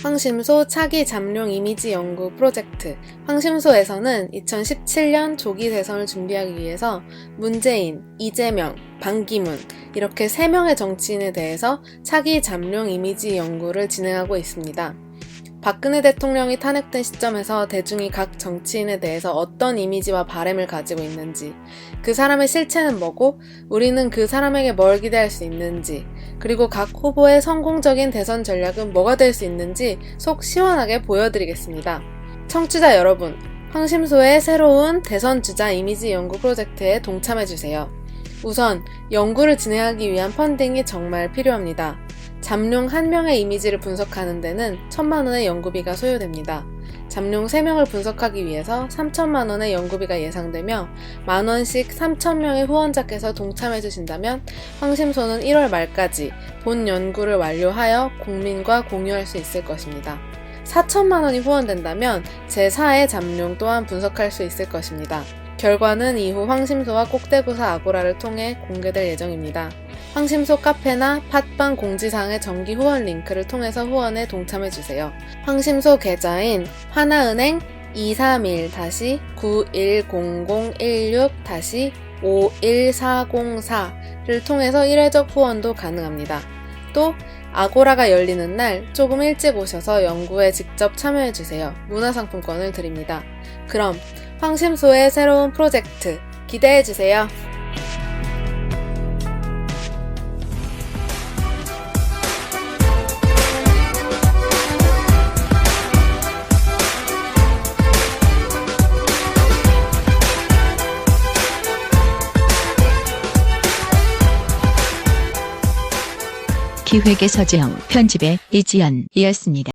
황심소 차기 잠룡 이미지 연구 프로젝트. 황심소에서는 2017년 조기 대선을 준비하기 위해서 문재인, 이재명, 반기문 이렇게 3명의 정치인에 대해서 차기 잠룡 이미지 연구를 진행하고 있습니다. 박근혜 대통령이 탄핵된 시점에서 대중이 각 정치인에 대해서 어떤 이미지와 바램을 가지고 있는지, 그 사람의 실체는 뭐고 우리는 그 사람에게 뭘 기대할 수 있는지, 그리고 각 후보의 성공적인 대선 전략은 뭐가 될 수 있는지 속 시원하게 보여드리겠습니다. 청취자 여러분, 황심소의 새로운 대선 주자 이미지 연구 프로젝트에 동참해주세요. 우선 연구를 진행하기 위한 펀딩이 정말 필요합니다. 잠룡 1명의 이미지를 분석하는 데는 1,000만원의 연구비가 소요됩니다. 잠룡 3명을 분석하기 위해서 3,000만원의 연구비가 예상되며 만원씩 3,000명의 후원자께서 동참해주신다면 황심소는 1월 말까지 본 연구를 완료하여 국민과 공유할 수 있을 것입니다. 4,000만원이 후원된다면 제4의 잠룡 또한 분석할 수 있을 것입니다. 결과는 이후 황심소와 꼭대구사 아고라를 통해 공개될 예정입니다. 황심소 카페나 팟빵 공지사항의 정기 후원 링크를 통해서 후원에 동참해주세요. 황심소 계좌인 하나은행 231-910016-51404를 통해서 1회적 후원도 가능합니다. 또 아고라가 열리는 날 조금 일찍 오셔서 연구에 직접 참여해주세요. 문화상품권을 드립니다. 그럼 황심소의 새로운 프로젝트 기대해주세요. 기획의 서재영, 편집의 이지연이었습니다.